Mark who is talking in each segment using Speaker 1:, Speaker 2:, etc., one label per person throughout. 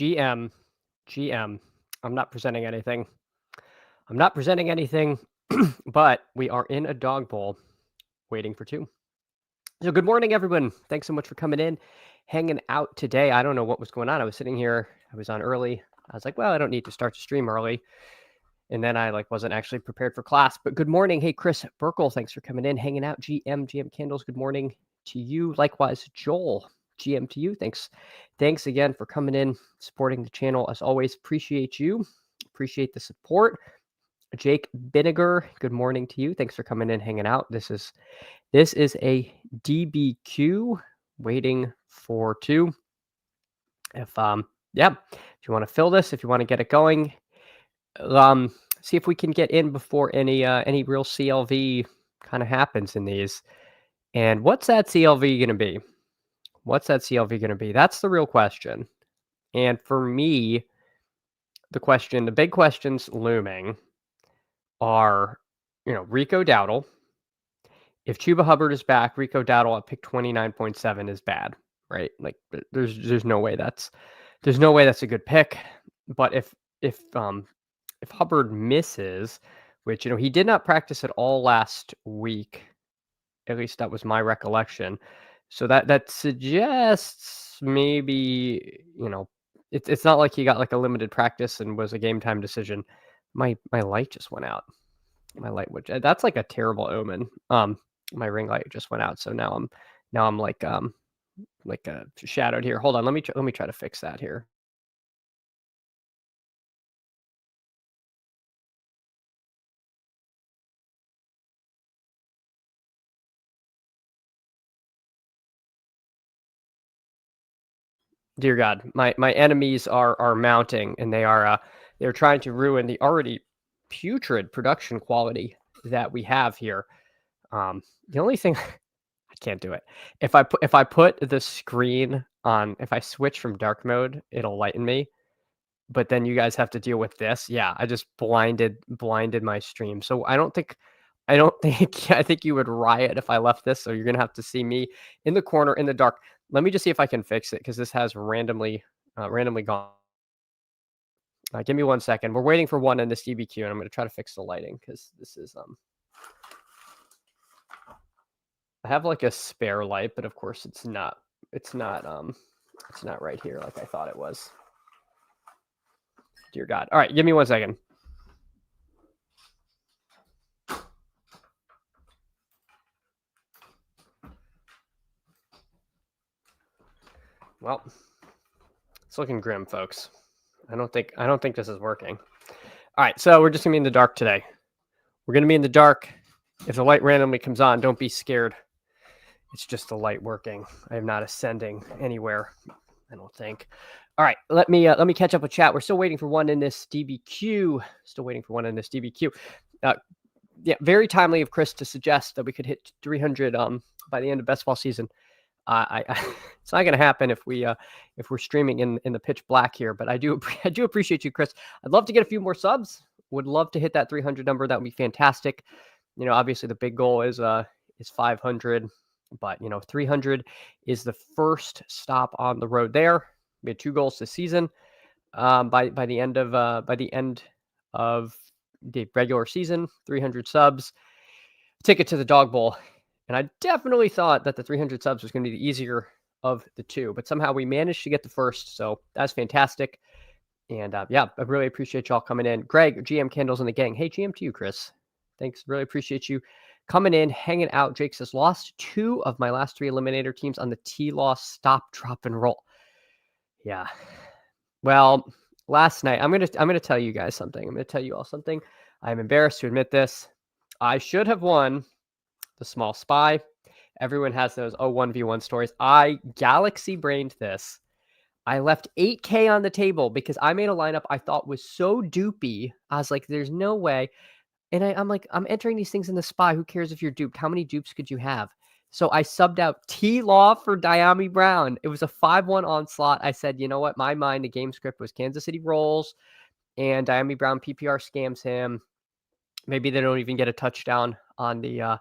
Speaker 1: GM. I'm not presenting anything. But we are in a dog bowl waiting for two. So good morning, everyone. Thanks so much for coming in, hanging out today. I don't know what was going on. I was sitting here. I was on early. I was like, well, I don't need to start the stream early. And then I wasn't actually prepared for class. But good morning. Hey, Chris Burkle, thanks for coming in, hanging out. GM Candles, good morning to you. Likewise, Joel, GM to you. Thanks again for coming in, supporting the channel. As always, appreciate you. Appreciate the support. Jake Vinegar, good morning to you. Thanks for coming in, hanging out. This is a DBQ waiting for two. If you want to fill this, if you want to get it going, see if we can get in before any real CLV kind of happens in these. And what's that CLV going to be? That's the real question. And for me, the big questions looming are, Rico Dowdle. If Chuba Hubbard is back, Rico Dowdle at pick 29.7 is bad, right? Like there's no way that's a good pick. But if Hubbard misses, which he did not practice at all last week, at least that was my recollection. So that suggests maybe it's not like he got like a limited practice and was a game time decision. My light just went out. That's like a terrible omen. My ring light just went out, so now I'm like shadowed here. Hold on, let me try to fix that here. Dear God, my enemies are mounting, and they're trying to ruin the already putrid production quality that we have here. The only thing I can't do it. If I put the screen on, if I switch from dark mode, it'll lighten me. But then you guys have to deal with this. Yeah, I just blinded my stream. So I think you would riot if I left this. So you're gonna have to see me in the corner in the dark. Let me just see if I can fix it, because this has randomly gone. Give me 1 second. We're waiting for one in this DBQ, and I'm going to try to fix the lighting, because this is I have like a spare light, but of course it's not right here like I thought it was. Dear God. All right, give me 1 second. Well, it's looking grim, folks. I don't think this is working. All right, so we're just gonna be in the dark today. We're gonna be in the dark. If the light randomly comes on, don't be scared. It's just the light working. I am not ascending anywhere, I don't think. All right, let me catch up with chat. We're still waiting for one in this DBQ. Yeah, very timely of Chris to suggest that we could hit 300 by the end of best ball season. It's not going to happen if we're streaming in the pitch black here, but I do appreciate you, Chris. I'd love to get a few more subs. Would love to hit that 300 number. That would be fantastic. Obviously the big goal is 500, but 300 is the first stop on the road there. We had 2 goals this season. By the end of the regular season, 300 subs, ticket to the dog bowl. And I definitely thought that the 300 subs was going to be the easier of the two, but somehow we managed to get the first. So that's fantastic. And I really appreciate y'all coming in. Greg, GM Candles and the gang. Hey, GM to you, Chris. Thanks. Really appreciate you coming in, hanging out. Jake says, lost 2 of my last 3 eliminator teams on the T-loss stop, drop, and roll. Yeah. Well, last night, I'm gonna tell you guys something. I'm gonna tell you all something. I'm embarrassed to admit this. I should have won the small spy. Everyone has those 1v1 stories. I galaxy brained this. I left 8K on the table because I made a lineup I thought was so doopy. I was like, there's no way. And I'm like, I'm entering these things in the spy. Who cares if you're duped? How many dupes could you have? So I subbed out T-Law for Diami Brown. It was a 5-1 onslaught. I said, you know what? My mind, the game script was Kansas City rolls and Diami Brown PPR scams him. Maybe they don't even get a touchdown on the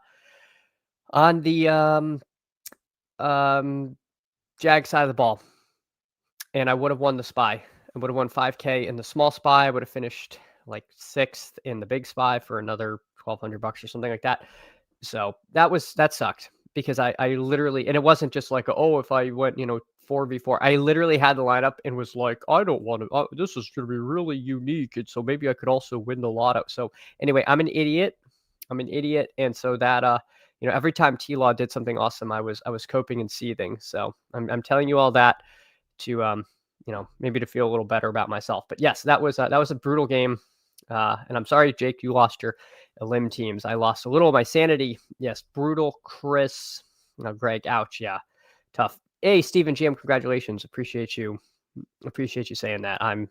Speaker 1: Jag side of the ball. And I would have won the spy. I would have won 5K in the small spy. I would have finished like 6th in the big spy for another $1,200 or something like that. So that sucked because I literally, and it wasn't just like, oh, if I went, 4v4, I literally had the lineup and was like, I don't want to, this is going to be really unique. And so maybe I could also win the lotto. So anyway, I'm an idiot. And so that, every time T-Law did something awesome, I was coping and seething. So I'm telling you all that to, maybe to feel a little better about myself. But yes, that was a brutal game. And I'm sorry, Jake, you lost your limb teams. I lost a little of my sanity. Yes, brutal. Chris, Greg, ouch. Yeah, tough. Hey, Stephen GM, congratulations. Appreciate you saying that. I'm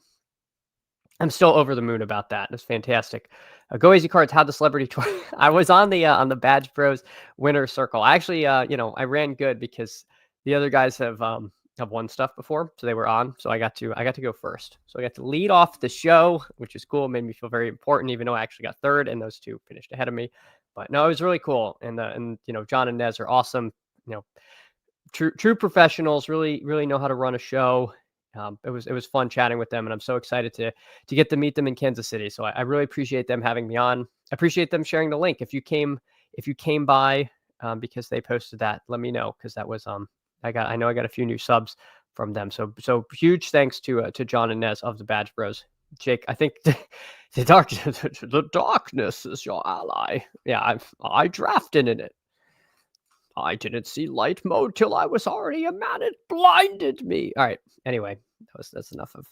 Speaker 1: still over the moon about that. It's fantastic. Go Easy Cards. How the celebrity tour. I was on the Badge Bros winner circle. I actually, I ran good because the other guys have won stuff before, so they were on. So I got to go first. So I got to lead off the show, which is cool. It made me feel very important, even though I actually got third, and those two finished ahead of me. But no, it was really cool. And John and Nez are awesome. True professionals. Really know how to run a show. It was fun chatting with them, and I'm so excited to get to meet them in Kansas City. So I really appreciate them having me on. I appreciate them sharing the link. If you came by because they posted that, let me know, because that was I know I got a few new subs from them. So huge thanks to John and Nez of the Badge Bros. Jake, I think the darkness is your ally. Yeah, I drafted in it. I didn't see light mode till I was already a man. It blinded me. All right. Anyway, that's enough of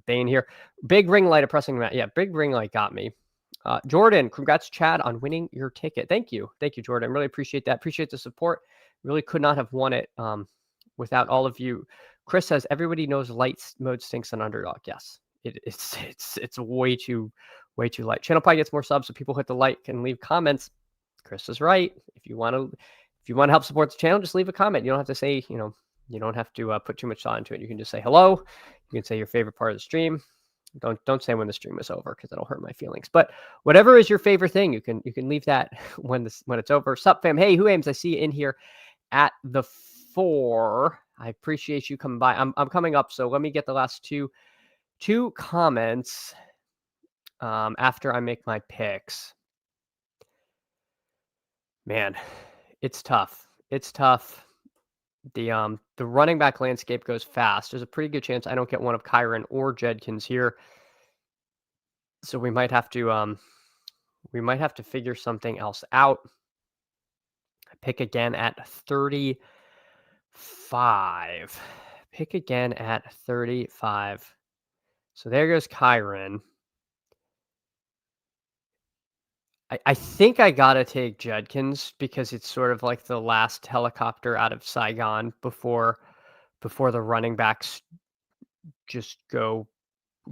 Speaker 1: Bane here. Big ring light oppressing that. Yeah, big ring light got me. Jordan, congrats, Chad, on winning your ticket. Thank you, Jordan. Really appreciate that. Appreciate the support. Really could not have won it without all of you. Chris says everybody knows light mode stinks on Underdog. Yes, it's way too light. Channel Pie gets more subs, so people hit the like and leave comments. Chris is right. If you want to help support the channel, just leave a comment. You don't have to say, you don't have to put too much thought into it. You can just say hello. You can say your favorite part of the stream. Don't say when the stream is over, because that'll hurt my feelings. But whatever is your favorite thing, you can leave that when it's over. Sup, fam? Hey, who aims? I see you in here at the 4. I appreciate you coming by. I'm coming up, so let me get the last two comments after I make my picks. Man, it's tough. The running back landscape goes fast. There's a pretty good chance I don't get one of Kyron or Judkins here. So we might have to figure something else out. Pick again at 35. So there goes Kyron. I think I gotta take Judkins because it's sort of like the last helicopter out of Saigon before the running backs just go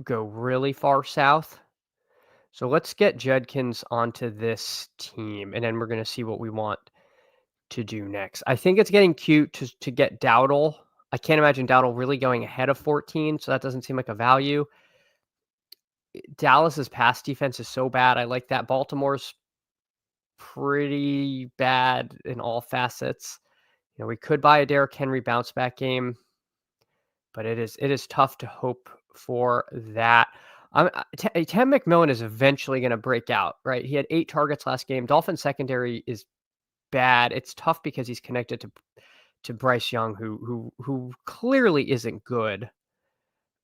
Speaker 1: really far south. So let's get Judkins onto this team, and then we're gonna see what we want to do next. I think it's getting cute to get Dowdle. I can't imagine Dowdle really going ahead of 14, so that doesn't seem like a value. Dallas's pass defense is so bad. I like that. Baltimore's pretty bad in all facets. We could buy a Derrick Henry bounce back game, but it is tough to hope for that. Tim McMillan is eventually going to break out, right? He had 8 targets last game. Dolphins secondary is bad. It's tough because he's connected to Bryce Young, who clearly isn't good.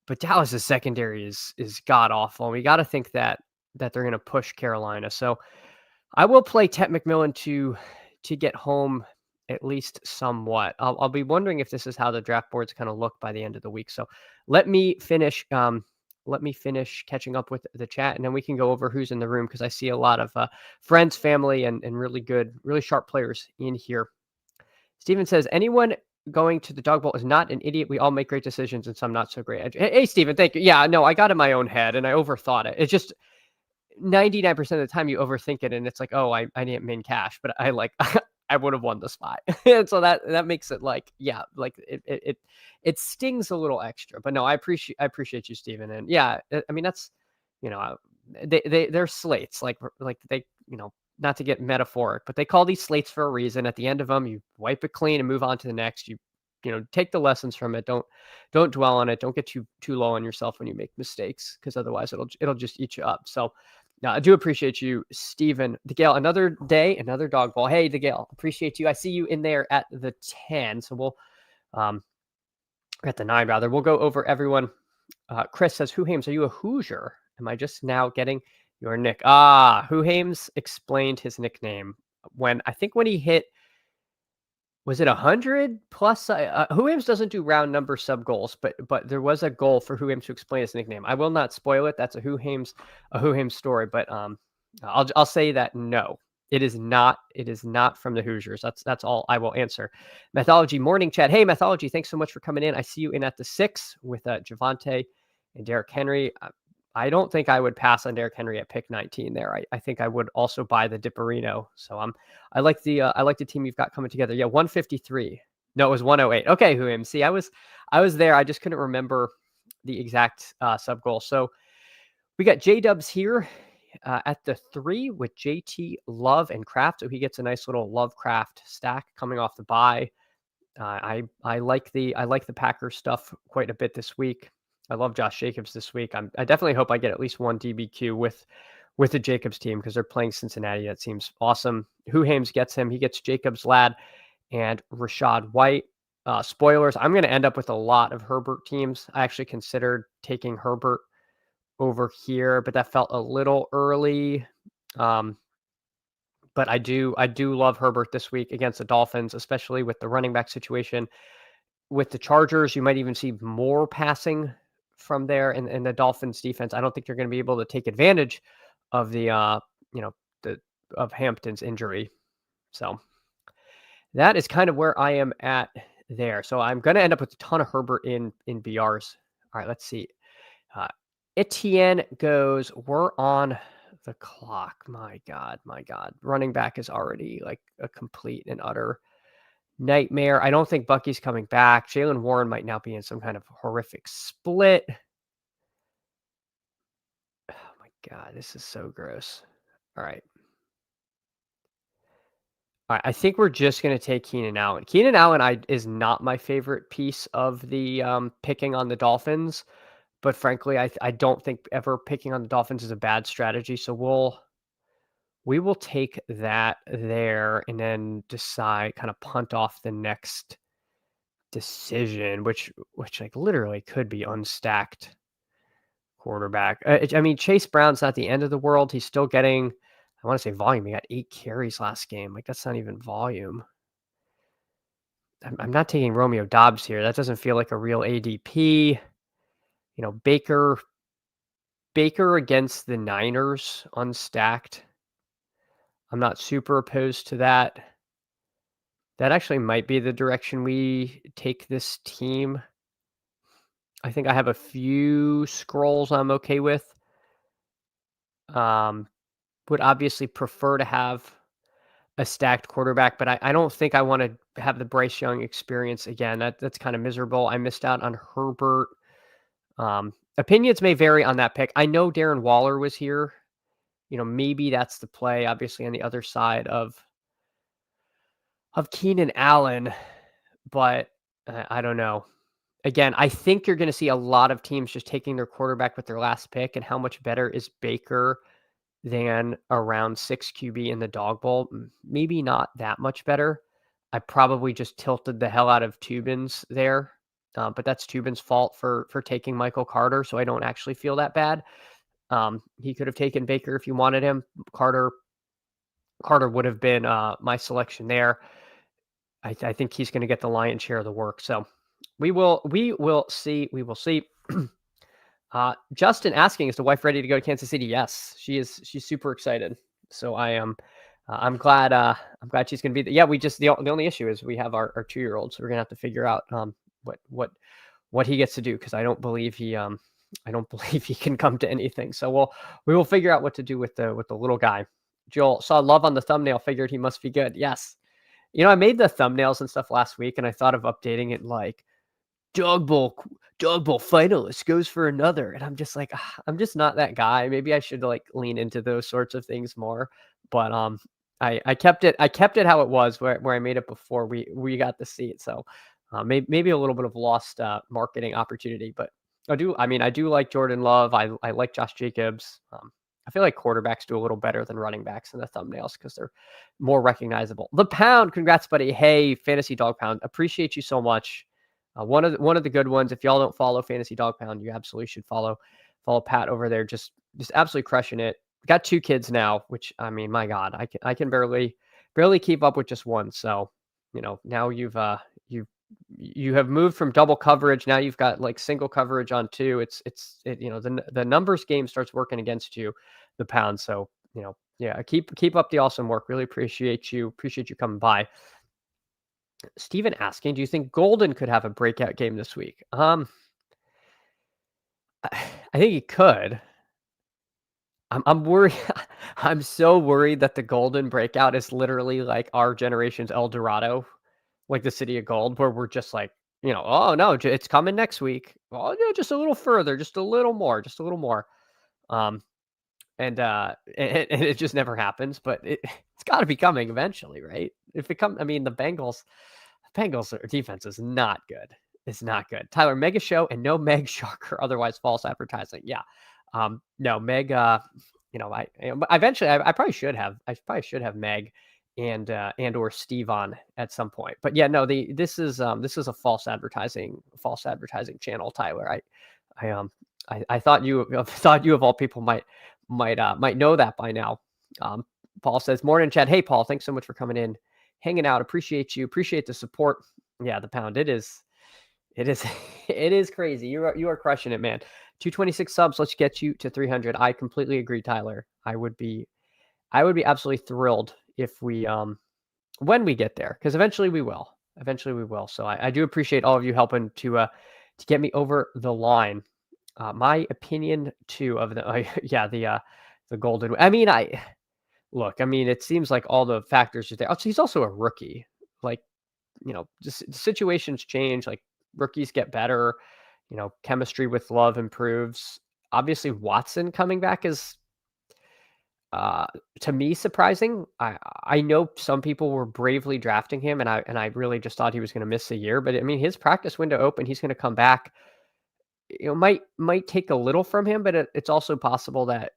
Speaker 1: But Dallas's secondary is god awful. And we got to think that they're going to push Carolina. So I will play Tet McMillan to get home at least somewhat. I'll be wondering if this is how the draft boards kind of look by the end of the week. So let me finish catching up with the chat, and then we can go over who's in the room, because I see a lot of friends, family, and really good, really sharp players in here. Steven says, anyone going to the Dog Bowl is not an idiot. We all make great decisions and some not so great. Hey, Steven, thank you. Yeah, no, I got in my own head and I overthought it. It's just 99% of the time you overthink it, and it's like, oh, I didn't min cash, but I I would have won the spot. And so that makes it like, yeah, like it stings a little extra. But no, I appreciate you, Steven. And yeah, I mean, that's, they're slates, like they, not to get metaphoric, but they call these slates for a reason. At the end of them, you wipe it clean and move on to the next. You take the lessons from it. Don't dwell on it. Don't get too low on yourself when you make mistakes, because otherwise it'll just eat you up. So I do appreciate you, Steven. DeGale, another day, another dog ball. Hey, DeGale, appreciate you. I see you in there at the 10. So we'll at the 9 rather. We'll go over everyone. Chris says, Who Hames, are you a Hoosier? Am I just now getting your nick? Who Hames explained his nickname when he hit, was it 100 plus? Who Hames doesn't do round number sub goals, but there was a goal for Who Hames to explain his nickname. I will not spoil it. That's a Who Hames story, but I'll say that no, it is not. It is not from the Hoosiers. That's all I will answer. Mythology morning chat. Hey, Mythology, thanks so much for coming in. I see you in at the 6 with Javante and Derrick Henry. I don't think I would pass on Derrick Henry at pick 19 there. I think I would also buy the Dipperino. So I like the team you've got coming together. Yeah, 153. No, it was 108. Okay, Who Hames. See, I was there. I just couldn't remember the exact sub goal. So we got J-Dubs here at the 3 with JT, Love, and Kraft. So he gets a nice little Love Kraft stack coming off the bye. I like the Packers stuff quite a bit this week. I love Josh Jacobs this week. I definitely hope I get at least one DBQ with the Jacobs team, because they're playing Cincinnati. That seems awesome. Who Hames gets him? He gets Jacobs, Ladd, and Rashad White. Spoilers, I'm going to end up with a lot of Herbert teams. I actually considered taking Herbert over here, but that felt a little early. But I do love Herbert this week against the Dolphins, especially with the running back situation. With the Chargers, you might even see more passing from there in the Dolphins defense. I don't think you're going to be able to take advantage of the of Hampton's injury. So that is kind of where I am at there. So I'm going to end up with a ton of Herbert in BRs. All right, let's see. Etienne goes, we're on the clock. My God. Running back is already like a complete and utter nightmare. I don't think Bucky's coming back. Jalen Warren might now be in some kind of horrific split. Oh my God, this is so gross. All right. I think we're just going to take Keenan Allen. Keenan Allen is not my favorite piece of the picking on the Dolphins, but frankly, I don't think ever picking on the Dolphins is a bad strategy. So we will take that there and then decide, kind of punt off the next decision, which like literally could be unstacked quarterback. I mean, Chase Brown's not the end of the world. He's still getting, I want to say volume. He got 8 carries last game. Like, that's not even volume. I'm not taking Romeo Dobbs here. That doesn't feel like a real ADP. Baker against the Niners unstacked. I'm not super opposed to that. That actually might be the direction we take this team. I think I have a few scrolls I'm okay with. Would obviously prefer to have a stacked quarterback, but I don't think I want to have the Bryce Young experience again. That's kind of miserable. I missed out on Herbert. Opinions may vary on that pick. I know Darren Waller was here. Maybe that's the play, obviously, on the other side of Keenan Allen, but I don't know. Again, I think you're going to see a lot of teams just taking their quarterback with their last pick, and how much better is Baker than around 6 QB in the dog bowl? Maybe not that much better. I probably just tilted the hell out of Tubins there, but that's Tubin's fault for taking Michael Carter, so I don't actually feel that bad. He could have taken Baker if you wanted him. Carter would have been my selection there. I think he's going to get the lion's share of the work. So we will see. We will see. Justin asking, is the wife ready to go to Kansas City? Yes, she is. She's super excited. So I am. I'm glad. I'm glad she's going to be there. Yeah, we just the only issue is we have our 2-year-old, so we're gonna have to figure out what he gets to do, because I don't believe he can come to anything. So we will figure out what to do with the little guy. Joel saw love on the thumbnail, figured he must be good. Yes. I made the thumbnails and stuff last week, and I thought of updating it like Dog Bowl finalist goes for another. And I'm just like, I'm just not that guy. Maybe I should like lean into those sorts of things more. But I kept it how it was where I made it before we got the seat. So maybe a little bit of lost marketing opportunity, but I do like Jordan Love. I like Josh Jacobs. I feel like quarterbacks do a little better than running backs in the thumbnails because they're more recognizable. The Pound, congrats, buddy. Hey, Fantasy Dog Pound, appreciate you so much. One of the good ones. If y'all don't follow Fantasy Dog Pound, you absolutely should follow Pat over there. Just absolutely crushing it. Got 2 kids now, which my God, I can barely keep up with just one. So, now you have moved from double coverage. Now you've got like single coverage on 2. The numbers game starts working against you, the Pound. So, yeah, keep up the awesome work. Really appreciate you coming by. Steven asking, do you think Golden could have a breakout game this week? I think he could. I'm worried. I'm so worried that the Golden breakout is literally like our generation's El Dorado, like the City of Gold, where we're just like, oh no, it's coming next week. Oh yeah, just a little further, just a little more. And it just never happens. But it's got to be coming eventually, right? If it comes, the Bengals defense is not good. It's not good. Tyler, Mega Show and no Meg Shark or otherwise false advertising. Yeah. No Meg. I probably should have. Meg and or Steve on at some point. But yeah, no. This is a false advertising channel, Tyler. I thought you of all people might know that by now. Paul says, morning, Chad. Hey, Paul, thanks so much for coming in, hanging out. Appreciate you. Appreciate the support. Yeah, the Pound. It is crazy. You are crushing it, man. 226 subs. Let's get you to 300. I completely agree, Tyler. I would be absolutely thrilled if we when we get there, because eventually we will. So I do appreciate all of you helping to get me over the line. My opinion too of the Golden. It seems like all the factors are there. Also, he's also a rookie. Like, just situations change. Like, rookies get better. Chemistry with Love improves. Obviously, Watson coming back is, to me, surprising. I know some people were bravely drafting him, and I really just thought he was going to miss a year. But his practice window open. He's going to come back. Might take a little from him, but it's also possible that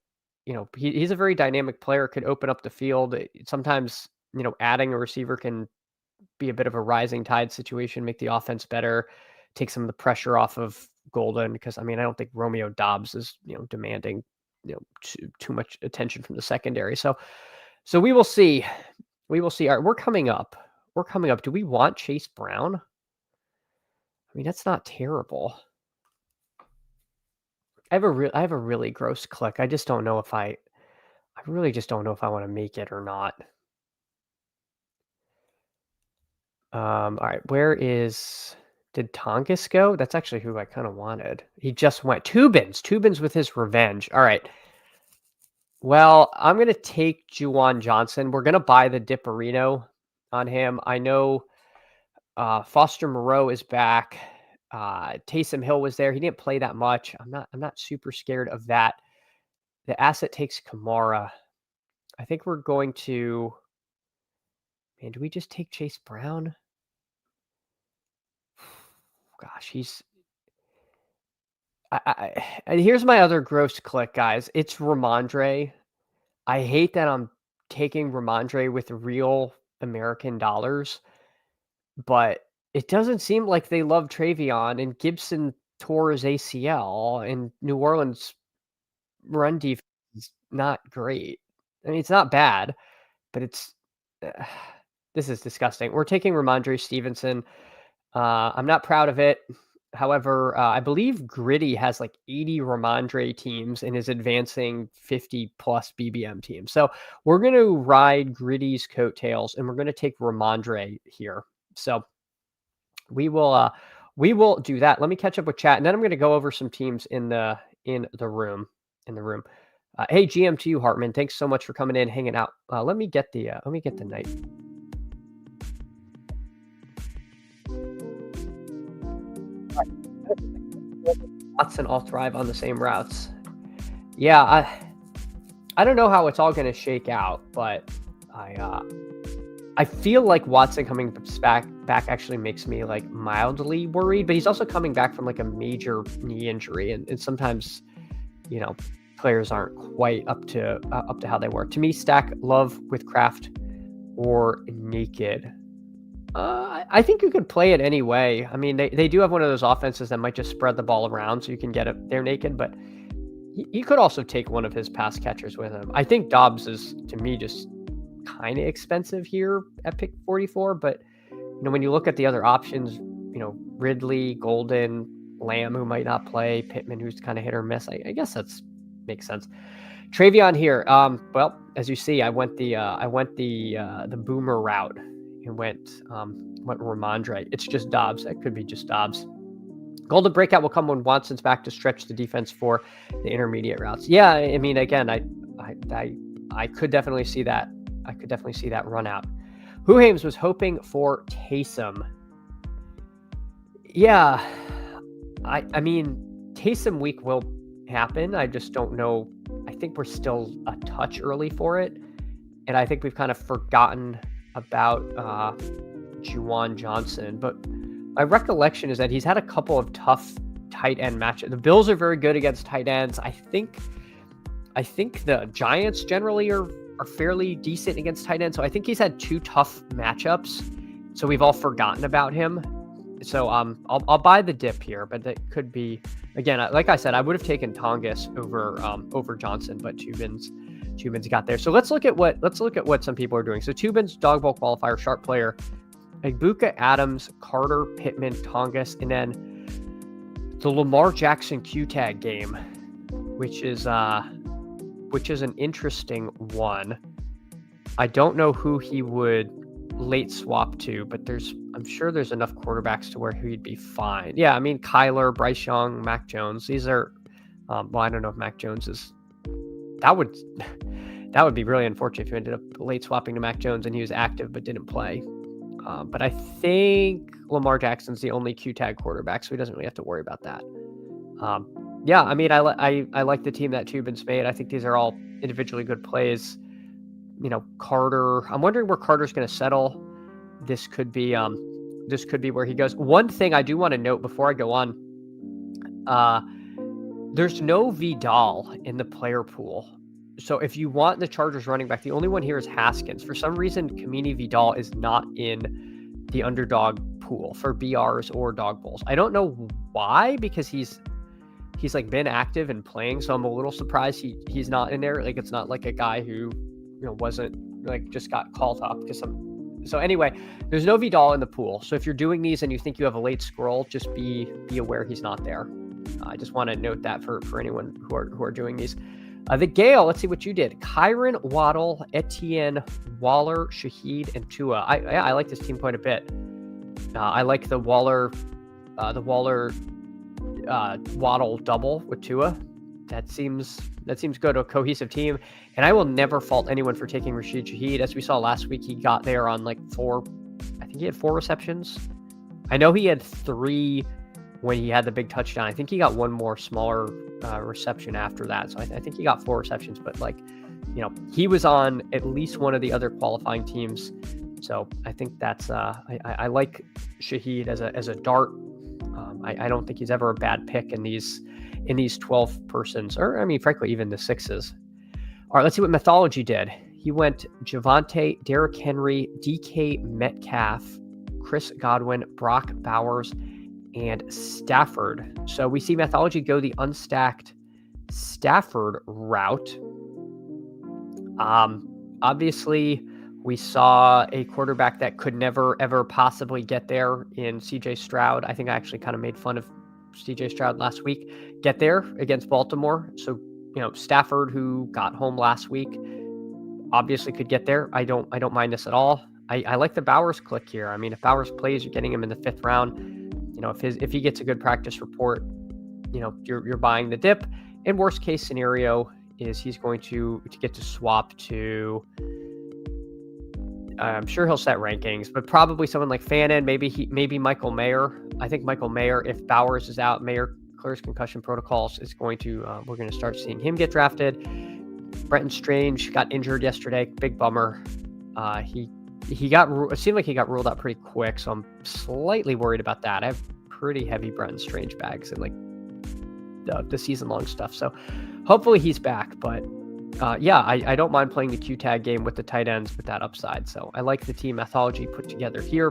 Speaker 1: he's a very dynamic player, could open up the field. Sometimes adding a receiver can be a bit of a rising tide situation, make the offense better, take some of the pressure off of Golden, because I don't think Romeo Doubs is demanding too much attention from the secondary. So we will see. All right, we're coming up. Do we want Chase Brown? That's not terrible. I have a really gross click. I just don't know if I really just don't know if I want to make it or not. All right, did Tonkus go? That's actually who I kind of wanted. He just went. Tubins with his revenge. All right. Well, I'm going to take Juwan Johnson. We're going to buy the Dipperino on him. I know Foster Moreau is back. Taysom Hill was there. He didn't play that much. I'm not super scared of that. The asset takes Kamara. I think we're going to. Man, do we just take Chase Brown? Gosh, and here's my other gross click, guys. It's Ramondre. I hate that I'm taking Ramondre with real American dollars, but it doesn't seem like they love Travion, and Gibson tore his ACL, and New Orleans run defense is not great. It's not bad, but it's this is disgusting. We're taking Ramondre Stevenson. I'm not proud of it. However, I believe Gritty has like 80 Ramondre teams and is advancing 50 plus BBM teams. So we're going to ride Gritty's coattails, and we're going to take Ramondre here. So we will do that. Let me catch up with chat, and then I'm going to go over some teams in the room. Hey, GM to you, Hartman. Thanks so much for coming in, hanging out. Let me get the night. Watson all thrive on the same routes. Yeah, I don't know how it's all going to shake out, but I feel like Watson coming back actually makes me like mildly worried, but he's also coming back from like a major knee injury, and sometimes, you know, players aren't quite up to how they were. To me, stack Love with Kraft or Naked. I think you could play it anyway. I mean, they do have one of those offenses that might just spread the ball around so you can get it there Naked, but you could also take one of his pass catchers with him. I think Dobbs is, to me, just kind of expensive here at pick 44, but when you look at the other options, Ridley, Golden, Lamb, who might not play, Pittman, who's kind of hit or miss, I guess that's makes sense. Travion here. Well, as you see, I went the boomer route and went Ramondre. It's just Dobbs. That could be just Dobbs. Golden breakout will come when Watson's back to stretch the defense for the intermediate routes. Yeah, I mean, again, I could definitely see that. I could definitely see that run out. Huhames was hoping for Taysom. Yeah, I mean, Taysom week will happen. I just don't know. I think we're still a touch early for it, and I think we've kind of forgotten about Juwan Johnson. But my recollection is that he's had a couple of tough tight end matchups. The Bills are very good against tight ends. I think the Giants generally are fairly decent against tight ends. So I think he's had two tough matchups. So we've all forgotten about him. So I'll buy the dip here, but that could be, again, like I said, I would have taken Tongas over Johnson, but Tubin's got there. So let's look at what some people are doing. So Tubin's Dog Bowl qualifier, sharp player, Egbuka, Adams, Carter, Pittman, Tongas, and then the Lamar Jackson Q tag game, which is an interesting one. I don't know who he would late swap to, but I'm sure there's enough quarterbacks to where he'd be fine. Yeah, I mean, Kyler, Bryce Young, Mac Jones. These are, well, I don't know if Mac Jones is. That would be really unfortunate if you ended up late swapping to Mac Jones and he was active but didn't play. But I think Lamar Jackson's the only Q tag quarterback, so he doesn't really have to worry about that. Yeah, I mean, I like the team that Tubin's made. I think these are all individually good plays. Carter. I'm wondering where Carter's going to settle. This could be where he goes. One thing I do want to note before I go on, there's no Vidal in the player pool. So if you want the Chargers running back, the only one here is Haskins. For some reason, Kamini Vidal is not in the underdog pool for BRs or dog bowls. I don't know why, because he's like been active and playing. So I'm a little surprised he's not in there. Like, it's not like a guy who, wasn't like just got called up so anyway, there's no Vidal in the pool. So if you're doing these and you think you have a late scroll, just be aware he's not there. I just want to note that for anyone who are doing these. The Gale, let's see what you did. Kyron, Waddle, Etienne, Waller, Shaheed, and Tua. I like this team quite a bit. I like the Waller Waddle double with Tua. That seems good, a cohesive team. And I will never fault anyone for taking Rashid Shaheed. As we saw last week, he got there on like I think he had 4 receptions. I know he had 3 when he had the big touchdown. I think he got one more smaller reception after that. So I think he got 4 receptions, but he was on at least one of the other qualifying teams. So I think that's, I like Shaheed as a dart. I don't think he's ever a bad pick in these 12 persons, or I mean, frankly, even the 6s. All right, let's see what Mythology did. He went Javonte, Derrick Henry, DK Metcalf, Chris Godwin, Brock Bowers, and Stafford. So we see Mythology go the unstacked Stafford route. Obviously, we saw a quarterback that could never, ever possibly get there in CJ Stroud. I think I actually kind of made fun of CJ Stroud last week. Get there against Baltimore. So, Stafford, who got home last week, obviously could get there. I don't mind this at all. I like the Bowers click here. I mean, if Bowers plays, you're getting him in the 5th round. If he gets a good practice report, you're buying the dip. And worst case scenario is he's going to get to swap to, I'm sure he'll set rankings, but probably someone like Fannin, maybe Michael Mayer. I think Michael Mayer, if Bowers is out, Mayer clears concussion protocols, is going to, we're going to start seeing him get drafted. Brenton Strange got injured yesterday. Big bummer. He it seemed like he got ruled out pretty quick, so I'm slightly worried about that. I have pretty heavy Brenton Strange bags and like the season-long stuff, so hopefully he's back. But yeah, I don't mind playing the Q tag game with the tight ends with that upside. So I like the team methodology put together here.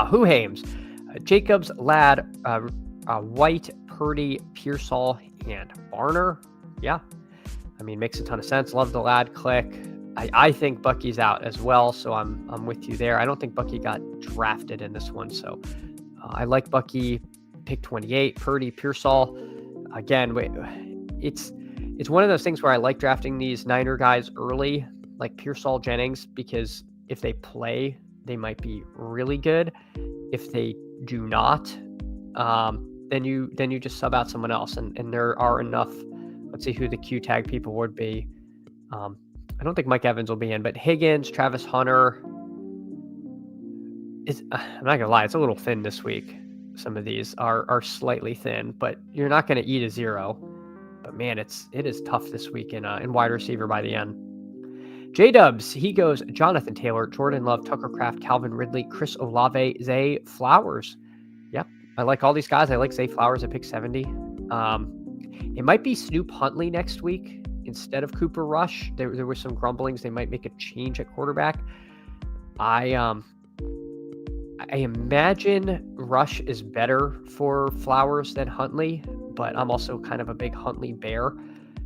Speaker 1: Who Hames, Jacobs, Ladd, White, Purdy, Pearsall, and Barner. Yeah, I mean, makes a ton of sense. Love the Ladd click. I think Bucky's out as well, so I'm with you there. I don't think Bucky got drafted in this one, so I like Bucky. Pick 28, Purdy, Pearsall. Again, it's one of those things where I like drafting these Niner guys early, like Pearsall, Jennings, because if they play, they might be really good. If they do not, then you just sub out someone else, and there are enough. Let's see who the Q tag people would be. I don't think Mike Evans will be in, but Higgins, Travis Hunter. I'm not gonna lie, it's a little thin this week. Some of these are slightly thin, but you're not going to eat a 0. But man, it is tough this week in wide receiver by the end. J-Dubs, he goes Jonathan Taylor, Jordan Love, Tucker Kraft, Calvin Ridley, Chris Olave, Zay Flowers. Yep, I like all these guys. I like Zay Flowers at pick 70. It might be Snoop Huntley next week instead of Cooper Rush. There was some grumblings they might make a change at quarterback. I imagine Rush is better for Flowers than Huntley, but I'm also kind of a big Huntley bear.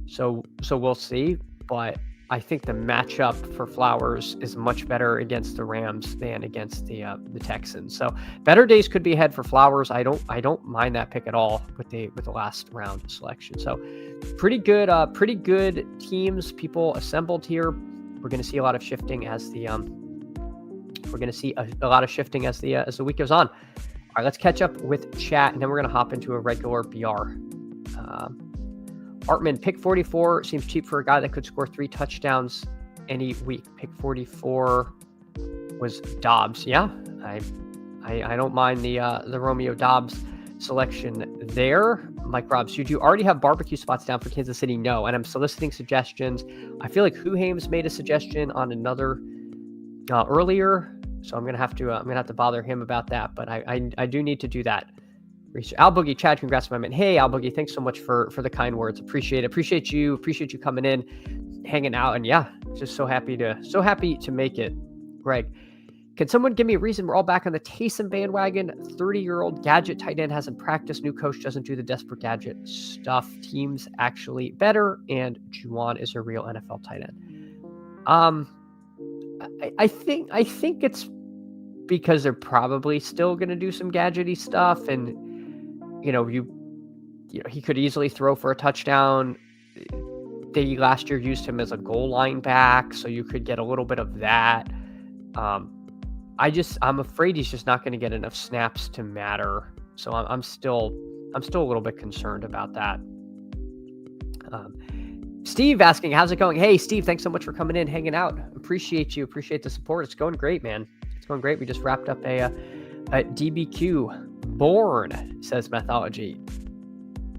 Speaker 1: So we'll see. But I think the matchup for Flowers is much better against the Rams than against the Texans. So better days could be ahead for Flowers. I don't mind that pick at all with the last round selection. So pretty good teams, people assembled here. We're going to see a lot of shifting as the week goes on. All right, let's catch up with chat, and then we're going to hop into a regular BR. Artman, pick 44 seems cheap for a guy that could score 3 touchdowns any week. Pick 44 was Dobbs. Yeah, I don't mind the Romeo Dobbs selection there. Mike Robbs, you do already have barbecue spots down for Kansas City? No, and I'm soliciting suggestions. I feel like Who Hames made a suggestion on another earlier, so I'm gonna have to bother him about that. But I do need to do that. Al Boogie, Chad, congrats, my man. Hey, Al Boogie, thanks so much for the kind words. Appreciate you coming in, hanging out, and yeah, just so happy to make it. Greg, can someone give me a reason we're all back on the Taysom bandwagon? 30-year-old gadget tight end hasn't practiced. New coach doesn't do the desperate gadget stuff. Team's actually better, and Juwan is a real NFL tight end. I think it's because they're probably still going to do some gadgety stuff, and he could easily throw for a touchdown. They last year used him as a goal line back, so you could get a little bit of that. I'm afraid he's just not going to get enough snaps to matter. So I'm still a little bit concerned about that. Steve asking, how's it going? Hey, Steve, thanks so much for coming in, hanging out. Appreciate you. Appreciate the support. It's going great, man. It's going great. We just wrapped up a DBQ. Bourne, says Methodology.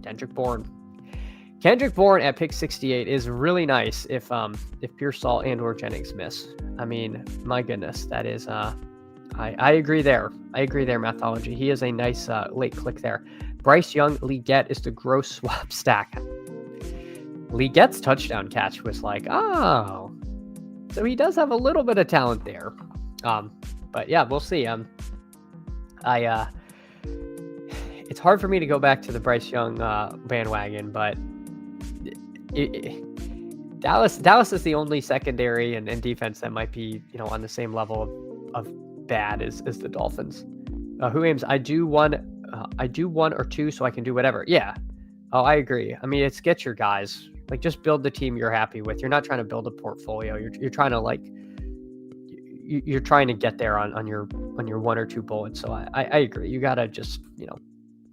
Speaker 1: Kendrick Bourne at pick 68 is really nice if Pearsall and or Jennings miss. I mean, my goodness, that is I agree there. Methodology. He is a nice late click there. Bryce Young, Leggett is the gross swap stack. Leggett's touchdown catch was like, oh, so he does have a little bit of talent there. But yeah, we'll see. It's hard for me to go back to the Bryce Young bandwagon, but Dallas is the only secondary and defense that might be, on the same level of bad as the Dolphins. Who aims? I do one or two, so I can do whatever. Yeah. Oh, I agree. I mean, it's get your guys. Like, just build the team you're happy with. You're not trying to build a portfolio. You're trying to you're trying to get there on your 1 or 2 bullets. So I agree. You gotta just,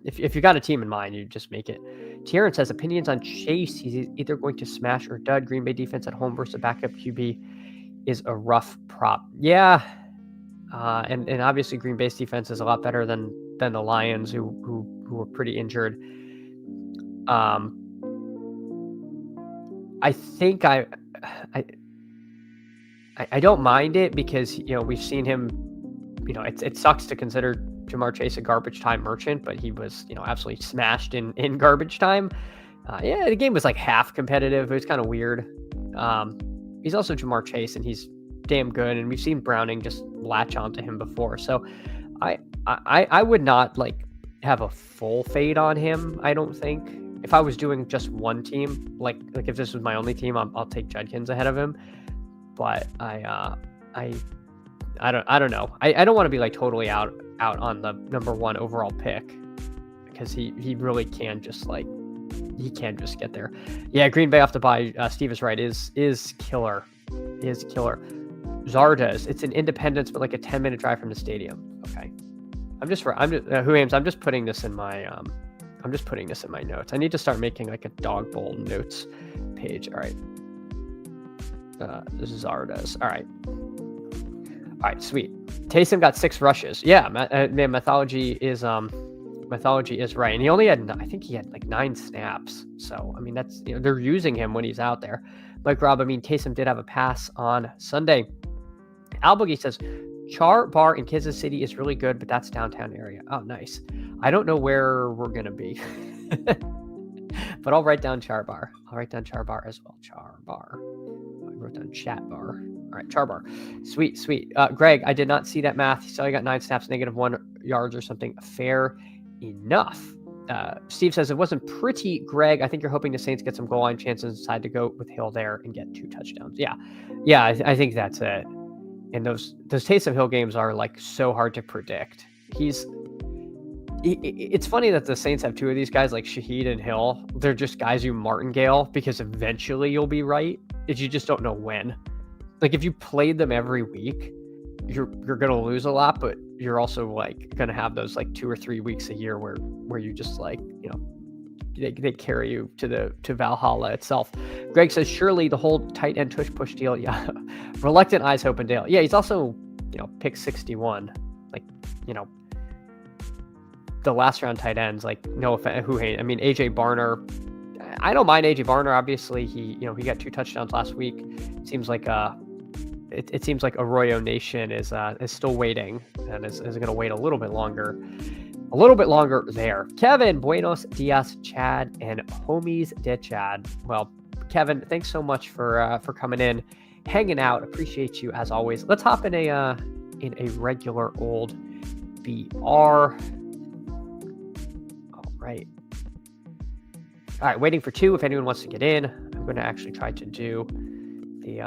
Speaker 1: if you got a team in mind, you just make it. Tieran says opinions on Chase. He's either going to smash or dud. Green Bay defense at home versus a backup QB is a rough prop. Yeah. And obviously Green Bay's defense is a lot better than the Lions who were pretty injured. I think I I don't mind it because, we've seen him, it sucks to consider Jamar Chase a garbage time merchant, but he was, absolutely smashed in garbage time. Yeah, the game was like half competitive. It was kind of weird. He's also Jamar Chase, and he's damn good, and we've seen Browning just latch onto him before. So I would not like have a full fade on him. I don't think. If I was doing just one team, like if this was my only team, I'll take Judkins ahead of him. But I don't know. I don't want to be like totally out on the number one overall pick, because he really can just he can just get there. Yeah, Green Bay off the bye. Steve is right. Is killer. Is killer. Zardes. It's an Independence, but like a 10-minute drive from the stadium. Okay. I'm just putting this in my notes. I need to start making like a Dawg Bowl notes page. All right. This is Zardes. All right, sweet. Taysom got 6 rushes. Yeah, man, Mythology is right, and he only had, I think he had like 9 snaps. So I mean, that's, they're using him when he's out there. Mike Robb, I mean, Taysom did have a pass on Sunday. Al Boogie says Char Bar in Kansas City is really good, but that's downtown area. Oh, nice. I don't know where we're gonna be, but I'll write down Char Bar. I'll write down Char Bar as well. Char Bar. I wrote down Chat Bar. All right, Char Bar. Sweet. Greg, I did not see that math. He saw he got 9 snaps, -1 yards or something. Fair enough. Steve says it wasn't pretty, Greg. I think you're hoping the Saints get some goal line chances, decide to go with Hill there and get 2 touchdowns. Yeah. I think that's it. And those Taysom Hill games are like so hard to predict. It's funny that the Saints have 2 of these guys, like Shaheed and Hill. They're just guys you martingale because eventually you'll be right. If you just don't know when. Like if you played them every week, you're gonna lose a lot, but you're also like gonna have those like 2 or 3 weeks a year where you just like, they carry you to Valhalla itself. Greg says surely the whole tight end tush push deal. Yeah, reluctant eyes, hope and Dale. Yeah, he's also pick 61. Like the last round tight ends. Like no offense, I mean AJ Barner. I don't mind AJ Barner. Obviously, he got 2 touchdowns last week. It seems like Arroyo Nation is still waiting and is going to wait a little bit longer there. Kevin, buenos dias, Chad, and homies de Chad. Well, Kevin, thanks so much for coming in, hanging out. Appreciate you as always. Let's hop in a regular old BR. All right, waiting for 2. If anyone wants to get in, I'm going to actually try to do the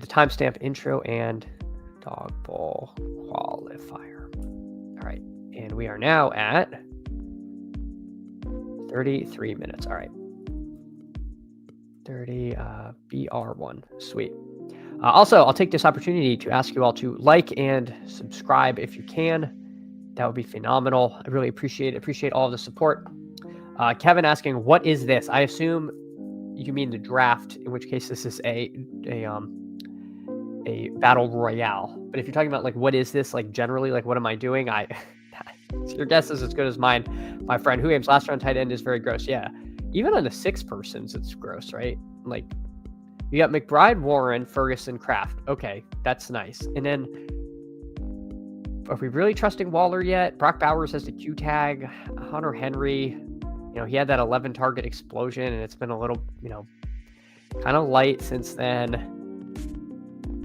Speaker 1: timestamp intro and Dawg Bowl qualifier. All right, and we are now at 33 minutes. All right, 30 BR1. Sweet. Also, I'll take this opportunity to ask you all to like and subscribe if you can. That would be phenomenal. I really appreciate it. Appreciate all of the support. Kevin asking, what is this? I assume you mean the draft, in which case this is a battle royale. But if you're talking about like, what is this? Like generally, like, what am I doing? Your guess is as good as mine, my friend. Who aims last round tight end is very gross. Yeah. Even on the 6 persons, it's gross, right? Like you got McBride, Warren, Ferguson, Kraft. Okay. That's nice. And then, are we really trusting Waller yet? Brock Bowers has the Q tag. Hunter Henry, he had that 11 target explosion, and it's been a little, kind of light since then.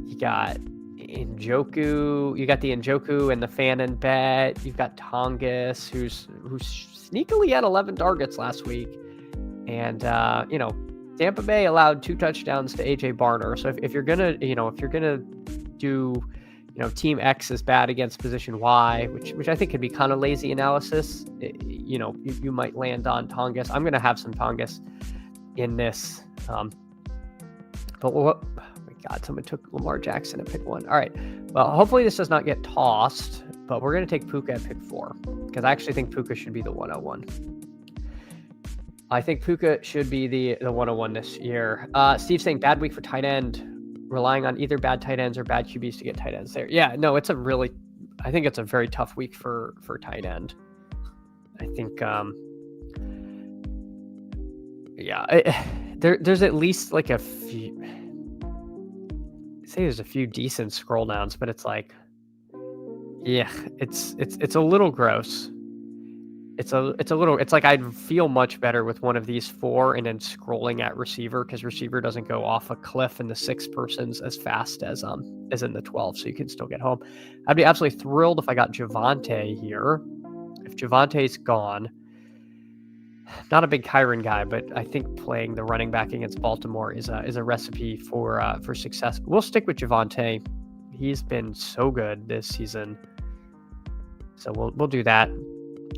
Speaker 1: You got Njoku. You got the Njoku and the Fannin bet. You've got Tongas, who's sneakily had 11 targets last week, and Tampa Bay allowed 2 touchdowns to AJ Barner. So if you're gonna do Team X is bad against position Y, which I think could be kind of lazy analysis. You might land on Tongas. I'm going to have some Tongas in this. But what? Oh my God, someone took Lamar Jackson at pick 1. All right. Well, hopefully this does not get tossed, but we're going to take Puka at pick 4 because I actually think Puka should be the 101. I think Puka should be the 101 this year. Steve saying bad week for tight end. Relying on either bad tight ends or bad QBs to get tight ends there. Yeah, no, I think it's a very tough week for tight end. I think, there's at least like a few. Say there's a few decent scroll downs, but it's like, yeah, it's a little gross. It's like I'd feel much better with one of these 4 and then scrolling at receiver, because receiver doesn't go off a cliff in the 6 persons as fast as in the 12, so you can still get home. I'd be absolutely thrilled if I got Javonte here. If Javante's gone, not a big Kyren guy, but I think playing the running back against Baltimore is a recipe for success. We'll stick with Javonte. He's been so good this season, so we'll do that.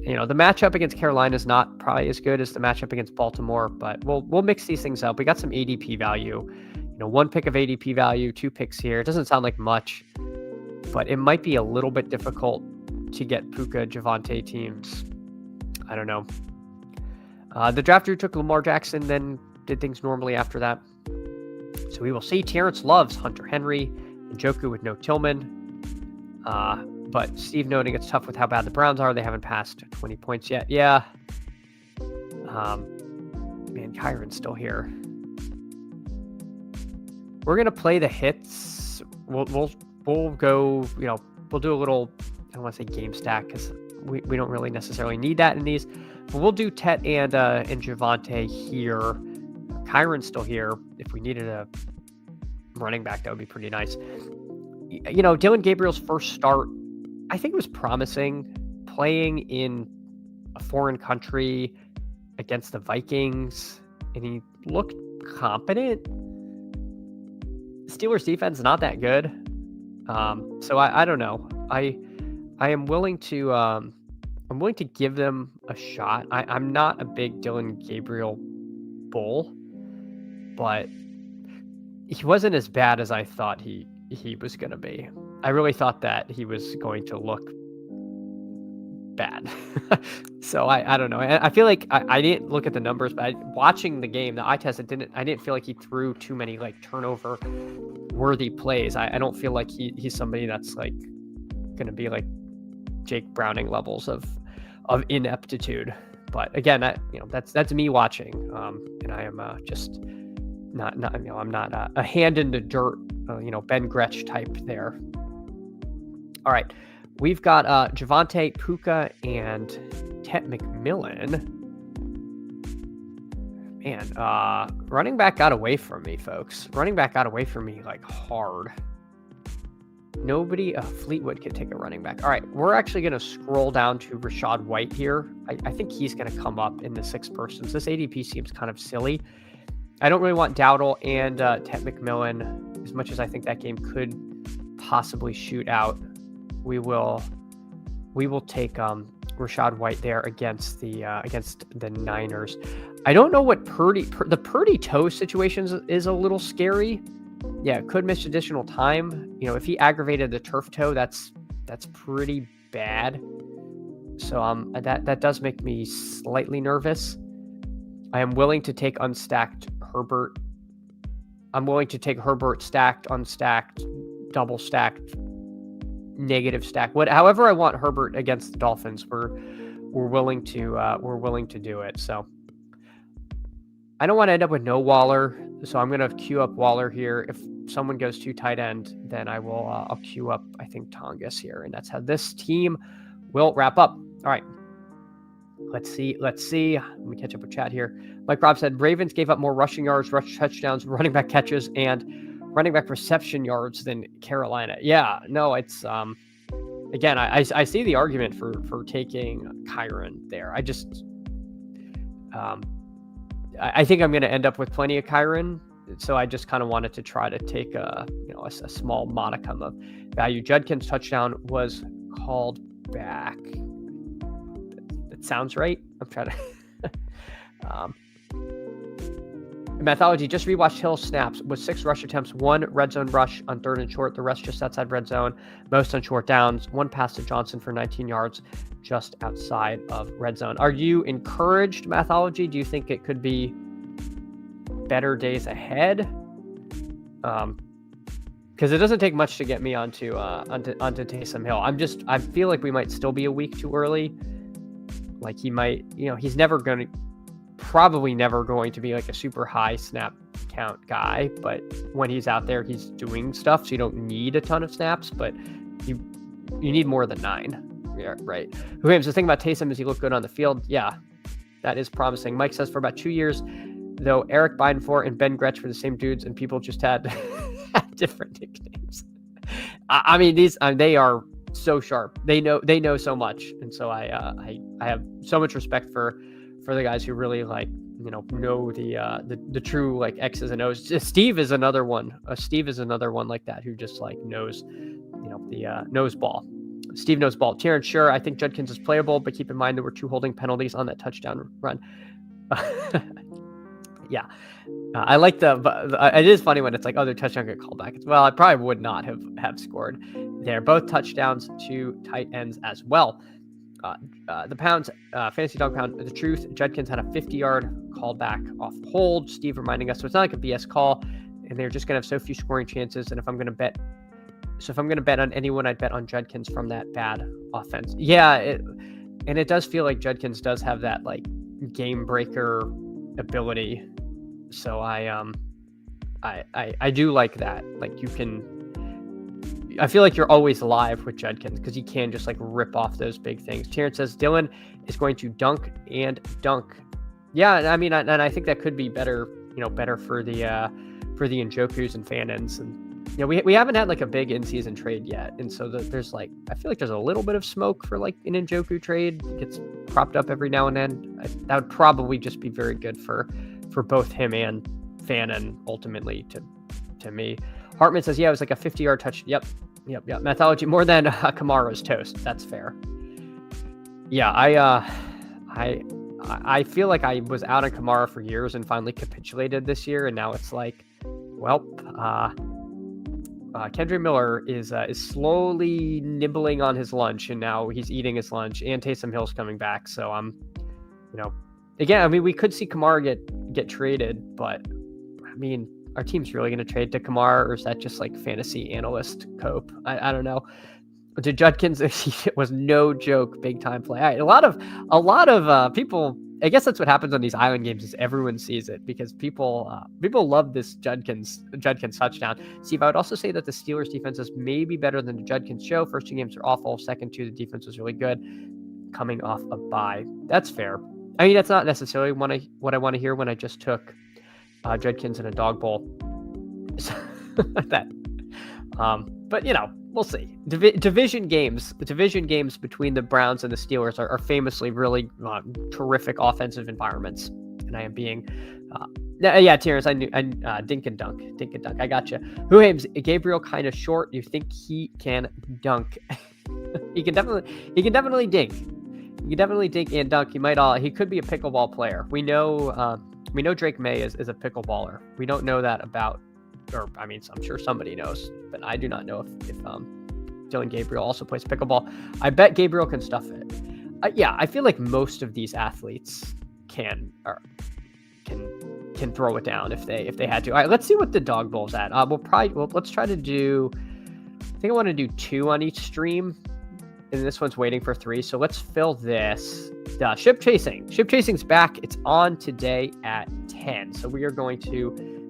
Speaker 1: You know, the matchup against Carolina is not probably as good as the matchup against Baltimore, but we'll mix these things up. We got some ADP value. You know, 1 pick of ADP value, 2 picks here. It doesn't sound like much, but it might be a little bit difficult to get Puka Javonte teams. I don't know. The drafter took Lamar Jackson, then did things normally after that. So we will see. Terrence loves Hunter Henry, Njoku with no Tillman. But Steve noting it's tough with how bad the Browns are. They haven't passed 20 points yet. Yeah. Man, Kyron's still here. We're gonna play the hits. We'll go. You know, we'll do a little. I don't want to say game stack because we don't really necessarily need that in these. But we'll do Tet and Javonte here. Kyron's still here. If we needed a running back, that would be pretty nice. You know, Dylan Gabriel's first start, I think it was promising, playing in a foreign country against the Vikings, and he looked competent. Steelers defense not that good. So I don't know. I am willing to I'm willing to give them a shot. I'm not a big Dylan Gabriel bull, but he wasn't as bad as I thought he was going to be. I really thought that he was going to look bad. So I don't know. I feel like I didn't look at the numbers, but watching the game, the eye test, I didn't feel like he threw too many like turnover worthy plays. I don't feel like he's somebody that's like going to be like Jake Browning levels of ineptitude. But again, that's me watching, and I am just not I'm not a hand in the dirt, Ben Gretsch type there. All right, we've got Javonte, Puka, and Tet McMillan. Man, running back got away from me, folks. Running back got away from me like hard. Nobody, Fleetwood could take a running back. All right, we're actually going to scroll down to Rachaad White here. I think he's going to come up in the 6 persons. This ADP seems kind of silly. I don't really want Dowdle and Tet McMillan, as much as I think that game could possibly shoot out. We will take Rachaad White there against the Niners. I don't know what the Purdy toe situation is a little scary. Yeah, could miss additional time. If he aggravated the turf toe, that's pretty bad. So that does make me slightly nervous. I am willing to take unstacked Herbert. I'm willing to take Herbert stacked, unstacked, double stacked, negative stack. However I want Herbert against the Dolphins, we're willing to do it. So I don't want to end up with no Waller, so I'm going to queue up Waller here. If someone goes to tight end, then I'll queue up, I think, Tongas here, and that's how this team will wrap up. All right. Let's see. Let me catch up with chat here. Mike Robb said Ravens gave up more rushing yards, rush touchdowns, running back catches, and running back reception yards than Carolina. Yeah, no, it's again, I see the argument for taking Kyren there. I think I'm going to end up with plenty of Kyren, so I just kind of wanted to try to take a small modicum of value. Judkins' touchdown was called back. That sounds right. I'm trying to. Mathology just rewatched Hill's snaps with 6 rush attempts, 1 red zone rush on 3rd and short, the rest just outside red zone, most on short downs, 1 pass to Johnson for 19 yards just outside of red zone. Are you encouraged, Mathology? Do you think it could be better days ahead? Because it doesn't take much to get me onto Taysom Hill. I feel like we might still be a week too early. Like he might, he's never going to probably never going to be like a super high snap count guy, but when he's out there, he's doing stuff. So you don't need a ton of snaps, but you need more than 9. Yeah, right. The thing about Taysom is he looked good on the field. Yeah, that is promising. Mike says for about 2 years, though, Eric Bidenfort and Ben Gretsch were the same dudes, and people just had different nicknames. I mean, they are so sharp. They know so much, and so I have so much respect for the guys who really know the true like X's and O's. Steve is another one. Steve is another one like that who just like knows, the knows ball. Steve knows ball. Terrence, sure, I think Judkins is playable, but keep in mind there were 2 holding penalties on that touchdown run. Yeah. I like it is funny when it's like, oh, their touchdown get called back. Well, I probably would not have scored there. Both touchdowns to tight ends as well. The Pounds, Fantasy Dog Pound, the truth, Judkins had a 50-yard callback off hold. Steve reminding us, so it's not like a BS call, and they're just going to have so few scoring chances. And if I'm going to bet on anyone, I'd bet on Judkins from that bad offense. Yeah, it does feel like Judkins does have that like game breaker ability. So I do like that. Like I feel like you're always live with Judkins because he can just like rip off those big things. Terrence says Dylan is going to dunk and dunk. Yeah, I mean, and I think that could be better. Better for the Njokus and Fannons, and we haven't had like a big in-season trade yet, and so there's like I feel like there's a little bit of smoke for like an Njoku trade. It gets propped up every now and then. That would probably just be very good for both him and Fannin ultimately to me. Hartman says, yeah, it was like a 50-yard touch. Yep. Mythology more than Kamara's toast. That's fair. Yeah, I feel like I was out on Kamara for years and finally capitulated this year, and now it's like, well, Kendra Miller is slowly nibbling on his lunch, and now he's eating his lunch, and Taysom Hill's coming back. So again, I mean, we could see Kamara get traded, but I mean, our team's really going to trade to Kamara, or is that just like fantasy analyst cope? I don't know. To Judkins, it was no joke, big time play. A lot of people. I guess that's what happens on these island games is everyone sees it because people love this Judkins touchdown. Steve, I would also say that the Steelers defense is maybe better than the Judkins show. First 2 games are awful. Second 2, the defense was really good, coming off a bye. That's fair. I mean, that's not necessarily what I want to hear when I just took Judkins in a dog bowl. That, but we'll see. Division games between the Browns and the Steelers are famously really terrific offensive environments. And I am being, Terrence, I knew, dink and dunk. I gotcha. Who aims Gabriel kind of short? You think he can dunk? He can definitely dink. He can definitely dink and dunk. He could be a pickleball player. We know Drake May is a pickleballer. We don't know that about, or I mean, I'm sure somebody knows, but I do not know if Dylan Gabriel also plays pickleball. I bet Gabriel can stuff it. I feel like most of these athletes can throw it down if they had to. All right, let's see what the dog bowl's at. Let's try to do. I think I want to do 2 on each stream, and this one's waiting for 3. So let's fill this. Ship chasing. Ship chasing's back. It's on today at 10. So we are going to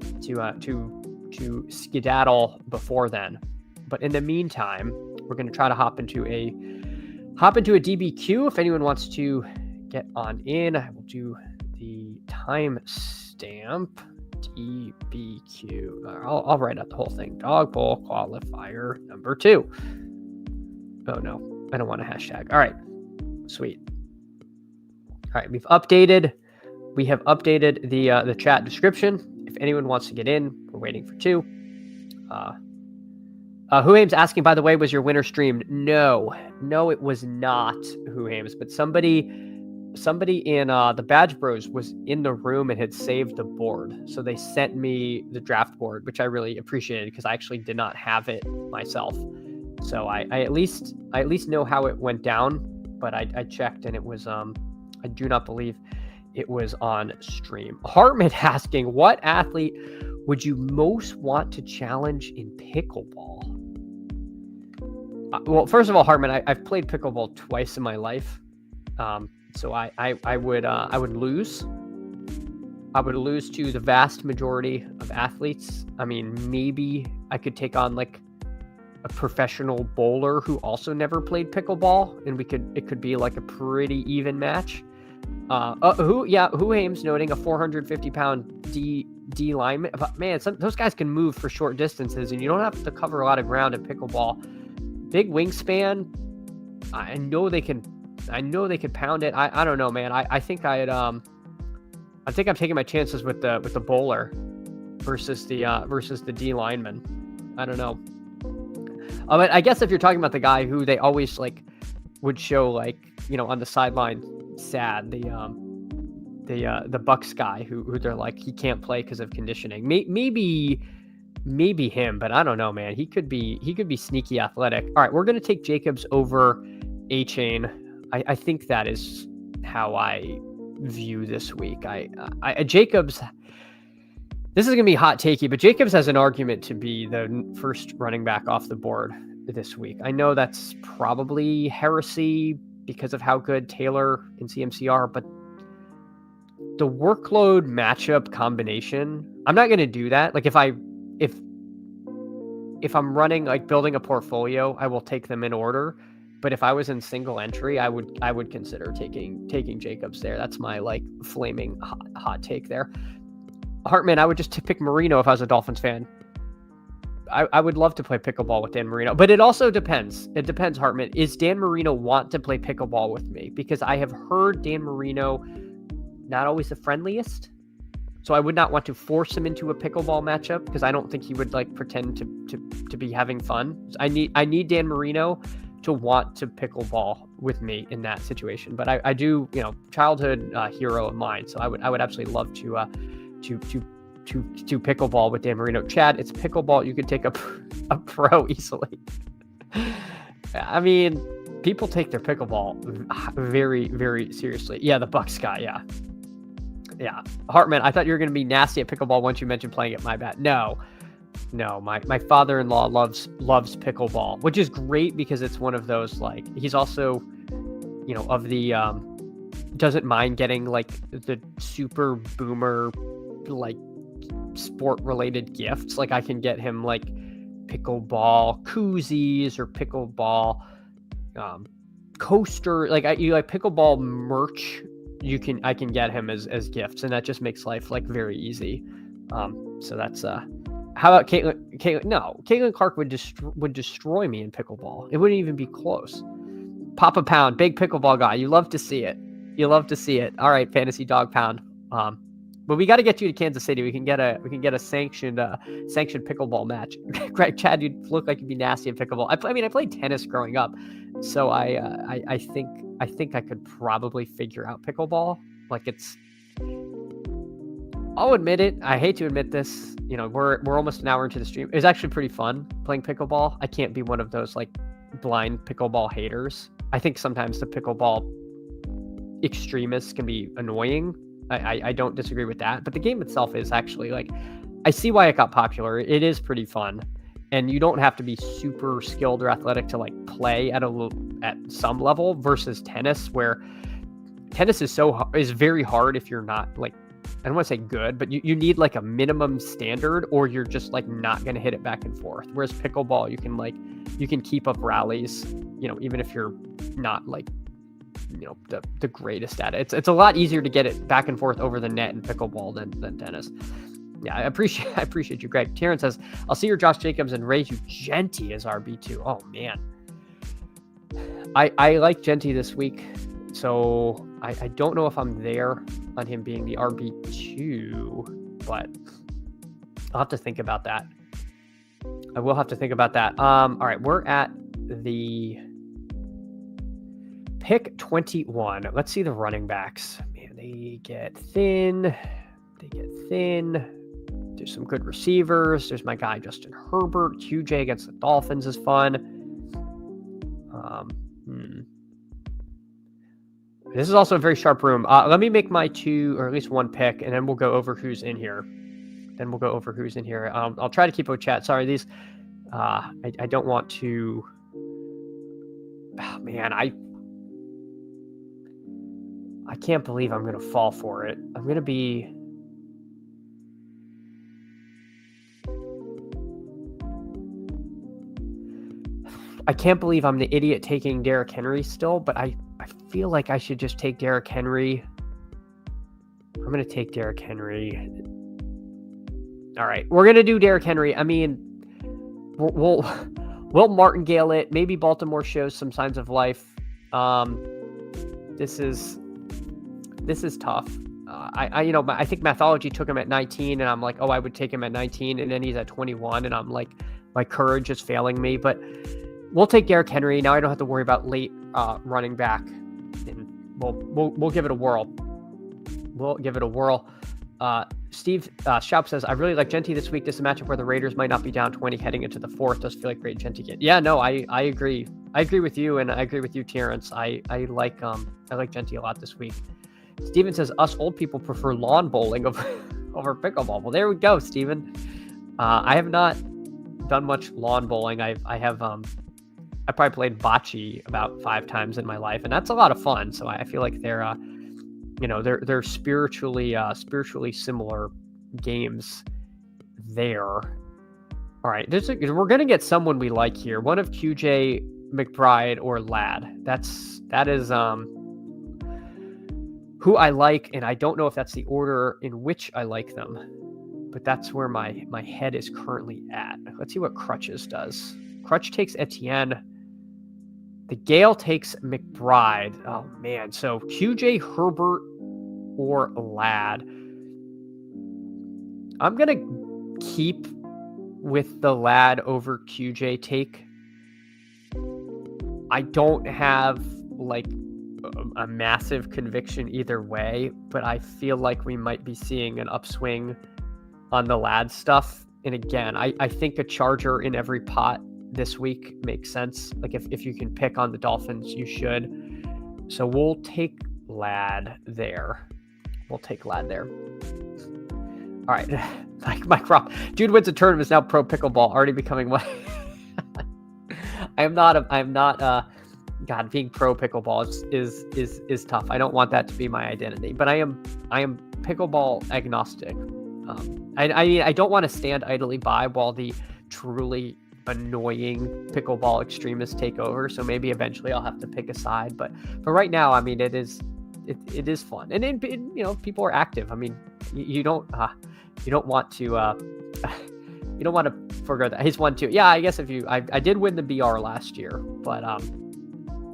Speaker 1: skedaddle before then. But in the meantime, we're going to try to hop into a DBQ. If anyone wants to get on in, I will do the timestamp DBQ. I'll write out the whole thing. Dog bowl qualifier number 2. Oh no, I don't want a hashtag. All right, sweet. All right, we have updated the chat description. If anyone wants to get in, we're waiting for 2. Who Aim's asking, by the way, was your winner streamed? No, it was not Who Aim's, but somebody in the Badge Bros was in the room and had saved the board. So they sent me the draft board, which I really appreciated because I actually did not have it myself. So I at least know how it went down, but I checked and it was I do not believe it was on stream. Hartman asking, what athlete would you most want to challenge in pickleball? Well, first of all, Hartman, I've played pickleball twice in my life, so I would lose. I would lose to the vast majority of athletes. I mean, maybe I could take on like a professional bowler who also never played pickleball, and it could be like a pretty even match. Who Haim's noting a 450-pound D lineman. But man, those guys can move for short distances, and you don't have to cover a lot of ground in pickleball. Big wingspan. I know they can pound it. I don't know, man. I think I'm taking my chances with the bowler versus the D lineman. I don't know. But I guess if you're talking about the guy who they always like would show like, you know, on the sideline sad, the Bucks guy who they're like he can't play because of conditioning. Maybe him, but I don't know, man. He could be sneaky athletic. All right, we're gonna take Jacobs over A-Chain. I think that is how I view this week. I Jacobs. This is going to be hot takey, but Jacobs has an argument to be the first running back off the board this week. I know that's probably heresy because of how good Taylor and CMC are, but the workload matchup combination, I'm not going to do that. Like if I'm running, like building a portfolio, I will take them in order. But if I was in single entry, I would consider taking Jacobs there. That's my like flaming hot take there. Hartman, I would just pick Marino if I was a Dolphins fan. I would love to play pickleball with Dan Marino, but it also depends. It depends, Hartman. Is Dan Marino want to play pickleball with me? Because I have heard Dan Marino not always the friendliest. So I would not want to force him into a pickleball matchup because I don't think he would like pretend to be having fun. I need Dan Marino to want to pickleball with me in that situation. But I do, you know, childhood hero of mine. So I would absolutely love to pickleball with Dan Marino. Chad, it's pickleball. You could take a pro easily. I mean, people take their pickleball very, very seriously. Yeah, the Bucks guy. Yeah. Hartman, I thought you were going to be nasty at pickleball once you mentioned playing it. My bad. No. My father-in-law loves pickleball, which is great because it's one of those, like, he's also, you know, of the doesn't mind getting like the super boomer like sport related gifts. Like I can get him like pickleball koozies or pickleball coaster, like pickleball merch. I can get him as gifts, and that just makes life like very easy. So that's how about Caitlin? No, Caitlin Clark would destroy me in pickleball. It wouldn't even be close. Papa Pound, big pickleball guy. You love to see it. All right, Fantasy Dog Pound. But we got to get you to Kansas City. We can get a sanctioned pickleball match. Greg, Chad, you look like you'd be nasty at pickleball. I played tennis growing up, so I think I could probably figure out pickleball. Like I'll admit it. I hate to admit this. You know, we're almost an hour into the stream. It's actually pretty fun playing pickleball. I can't be one of those like blind pickleball haters. I think sometimes the pickleball extremists can be annoying. I don't disagree with that, but the game itself is actually like, I see why it got popular. It is pretty fun, and you don't have to be super skilled or athletic to like play at some level versus tennis, where tennis is very hard if you're not like, I don't want to say good, but you need like a minimum standard, or you're just like not going to hit it back and forth. Whereas pickleball, you can keep up rallies, you know, even if you're not like, you know, the greatest at it. It's a lot easier to get it back and forth over the net in pickleball than tennis. Yeah, I appreciate you, Greg. Terrence says, I'll see your Josh Jacobs and raise you Genty as RB2. Oh man, I like Genty this week, so I don't know if I'm there on him being the RB2, but I'll have to think about that. I will have to think about that. All right, we're at the pick 21. Let's see the running backs. Man, they get thin. There's some good receivers. There's my guy Justin Herbert. QJ against the Dolphins is fun. This is also a very sharp room. Let me make my two, or at least one pick, and then we'll go over who's in here. I'll try to keep a chat. Sorry, these. I don't want to. Oh, man, I can't believe I'm going to fall for it. I'm going to be can't believe I'm the idiot taking Derrick Henry still, but I feel like I should just take Derrick Henry. I'm going to take Derrick Henry. All right, we're going to do Derrick Henry. I mean, we'll martingale it. Maybe Baltimore shows some signs of life. This is tough. I think Mathology took him at 19, and I'm like, oh, I would take him at 19, and then he's at 21, and I'm like, my courage is failing me. But we'll take Derrick Henry. Now I don't have to worry about late running back, and we'll give it a whirl. We'll give it a whirl. Steve Schaub says, I really like Genty this week. This is a matchup where the Raiders might not be down 20 heading into the fourth. Does feel like great Genty get. Yeah, no, I agree. I agree with you, and I agree with you, Terrence. I like Genty a lot this week. Steven says, us old people prefer lawn bowling over pickleball. Well, there we go, Steven. I have not done much lawn bowling. I probably played bocce about 5 times in my life, and that's a lot of fun. So I feel like they're spiritually similar games there. All right, we're gonna get someone we like here. One of QJ, McBride, or Ladd. That is who I like, and I don't know if that's the order in which I like them, but that's where my head is currently at. Let's see what Crutches does. Crutch takes Etienne. The Gale takes McBride. Oh, man. So QJ, Herbert, or Ladd. I'm going to keep with the Ladd over QJ take. I don't have, like, a massive conviction either way, but I feel like we might be seeing an upswing on the Ladd stuff. And again, I think a Charger in every pot this week makes sense. Like if you can pick on the Dolphins, you should. So we'll take Ladd there. All right. Like Mike Rob. Dude wins a tournament, is now pro pickleball, already becoming one. I'm not God, being pro pickleball is tough. I don't want that to be my identity, but I am pickleball agnostic. I don't want to stand idly by while the truly annoying pickleball extremists take over. So maybe eventually I'll have to pick a side, but right now, I mean, it is fun, and people are active. I mean, you don't want to forget that he's won too. Yeah, I guess I did win the BR last year, but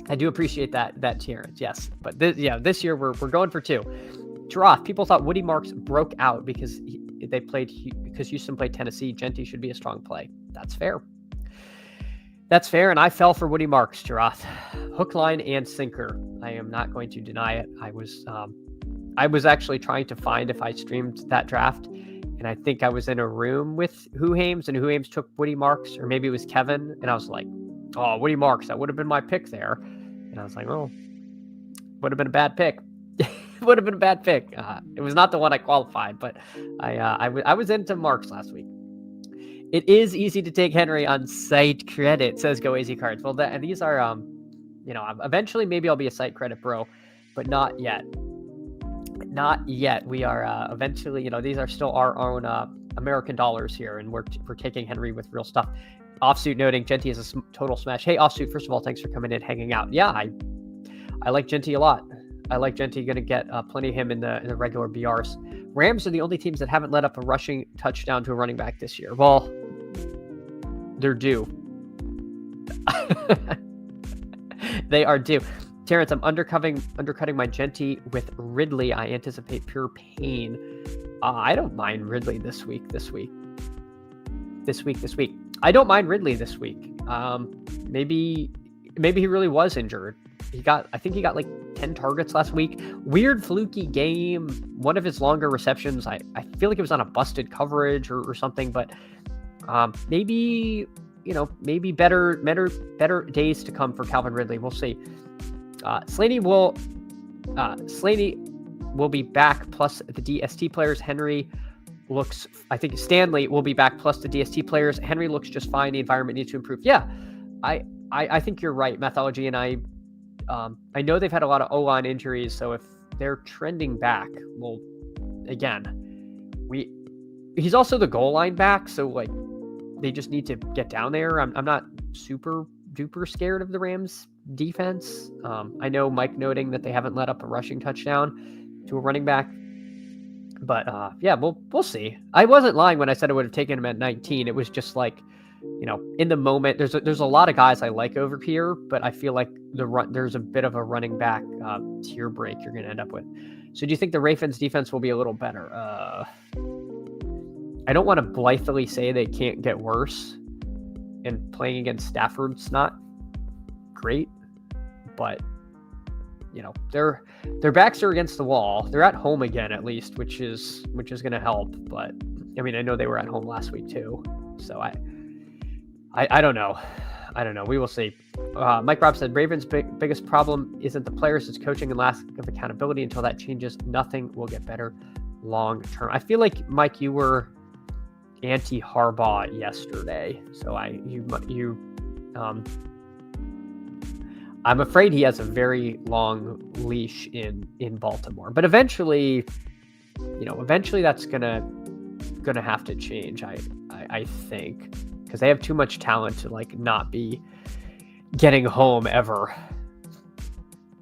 Speaker 1: I do appreciate that Terrence. Yes, but this year we're going for 2. Giraffe. People thought Woody Marks broke out because Houston played Tennessee. Genty should be a strong play. That's fair. And I fell for Woody Marks, Giraffe. Hook, line, and sinker. I am not going to deny it. I was actually trying to find if I streamed that draft, and I think I was in a room with Who Hames, and Who Hames took Woody Marks, or maybe it was Kevin, and I was like, oh, Woody Marks, that would have been my pick there. And I was like, oh, would have been a bad pick. It was not the one I qualified, but I was into Marks last week. It is easy to take Henry on site credit, says Go Easy Cards. Well, and these are, eventually maybe I'll be a site credit bro, but not yet. We are eventually, these are still our own American dollars here, and we're taking Henry with real stuff. Offsuit noting Genty is a total smash. Hey, Offsuit, first of all, thanks for coming in, hanging out. Yeah, I like Genty a lot. I like Genty. Going to get plenty of him in the regular BRs. Rams are the only teams that haven't let up a rushing touchdown to a running back this year. Well, they're due. They are due. Terrence, I'm undercutting my Genty with Ridley. I anticipate pure pain. I don't mind Ridley this week. I don't mind Ridley this week. Maybe he really was injured. I think he got like 10 targets last week. Weird fluky game. One of his longer receptions, I feel like it was on a busted coverage or something, but maybe better days to come for Calvin Ridley. We'll see. Slaney will be back plus the DST players. I think Stanley will be back plus the DST players. Henry looks just fine. The environment needs to improve. Yeah, I think you're right, Mathology, and I know they've had a lot of O-line injuries, so if they're trending back, well, again, he's also the goal line back, so like they just need to get down there. I'm not super duper scared of the Rams defense. I know Mike noting that they haven't let up a rushing touchdown to a running back. But yeah, we'll see. I wasn't lying when I said I would have taken him at 19. It was just like, in the moment, there's a lot of guys I like over here, but I feel like there's a bit of a running back tier break you're going to end up with. So do you think the Ravens defense will be a little better? I don't want to blithely say they can't get worse, and playing against Stafford's not great, but their backs are against the wall. They're at home again, at least, which is going to help. But I mean, I know they were at home last week too, so I don't know. We will see. Mike Robb said Ravens' biggest problem isn't the players, it's coaching and lack of accountability. Until that changes, nothing will get better long term. I feel like, Mike, you were anti Harbaugh yesterday, so I'm afraid he has a very long leash in Baltimore, but eventually that's gonna have to change. I think, because they have too much talent to not be getting home ever.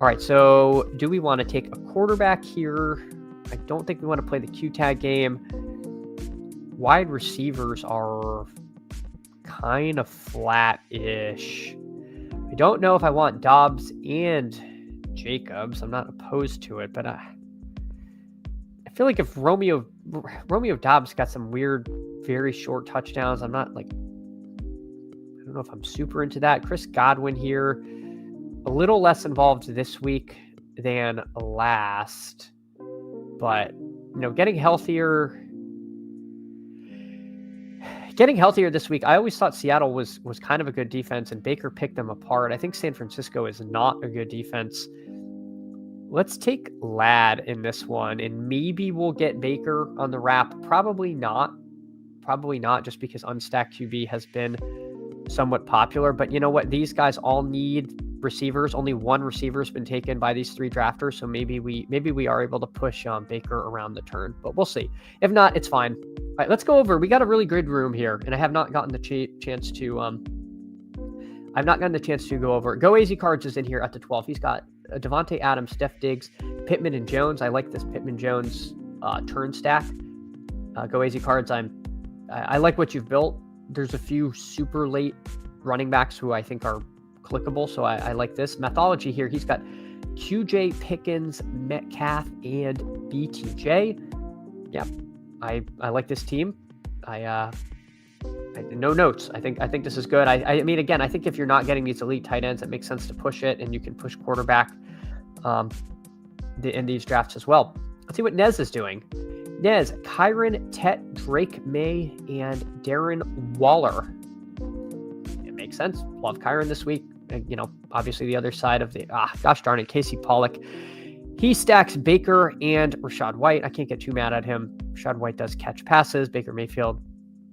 Speaker 1: All right, so do we want to take a quarterback here? I don't think we want to play the Q-tag game. Wide receivers are kind of flat-ish. I don't know if I want Dobbs and Jacobs. I'm not opposed to it, but I feel like if Romeo Dobbs got some weird, very short touchdowns, I don't know if I'm super into that. Chris Godwin here, a little less involved this week than last, but getting healthier this week. I always thought Seattle was kind of a good defense, and Baker picked them apart. I think San Francisco is not a good defense. Let's take Ladd in this one, and maybe we'll get Baker on the wrap. Probably not, just because unstacked QB has been somewhat popular. But you know what? These guys all need receivers. Only one receiver has been taken by these three drafters, so maybe we are able to push Baker around the turn. But we'll see. If not, it's fine. All right, let's go over. We got a really good room here, and I have not gotten the chance to. I've not gotten the chance to go over. Go AZ Cards is in here at the 12. He's got Devontae Adams, Steph Diggs, Pittman, and Jones. I like this Pittman Jones turn stack. Go AZ Cards. I like what you've built. There's a few super late running backs who I think are clickable, so I like this methodology here. He's got QJ, Pickens, Metcalf, and BTJ. Yeah, I like this team. I no notes. I think this is good. I mean, again, I think if you're not getting these elite tight ends, it makes sense to push it, and you can push quarterback in these drafts as well. Let's see what Nez is doing. Nez, Kyron, Tet, Drake May, and Darren Waller. It makes sense. Love Kyron this week. Obviously the other side of the, gosh darn it, Casey Pollock. He stacks Baker and Rachaad White. I can't get too mad at him. Rachaad White does catch passes. Baker Mayfield,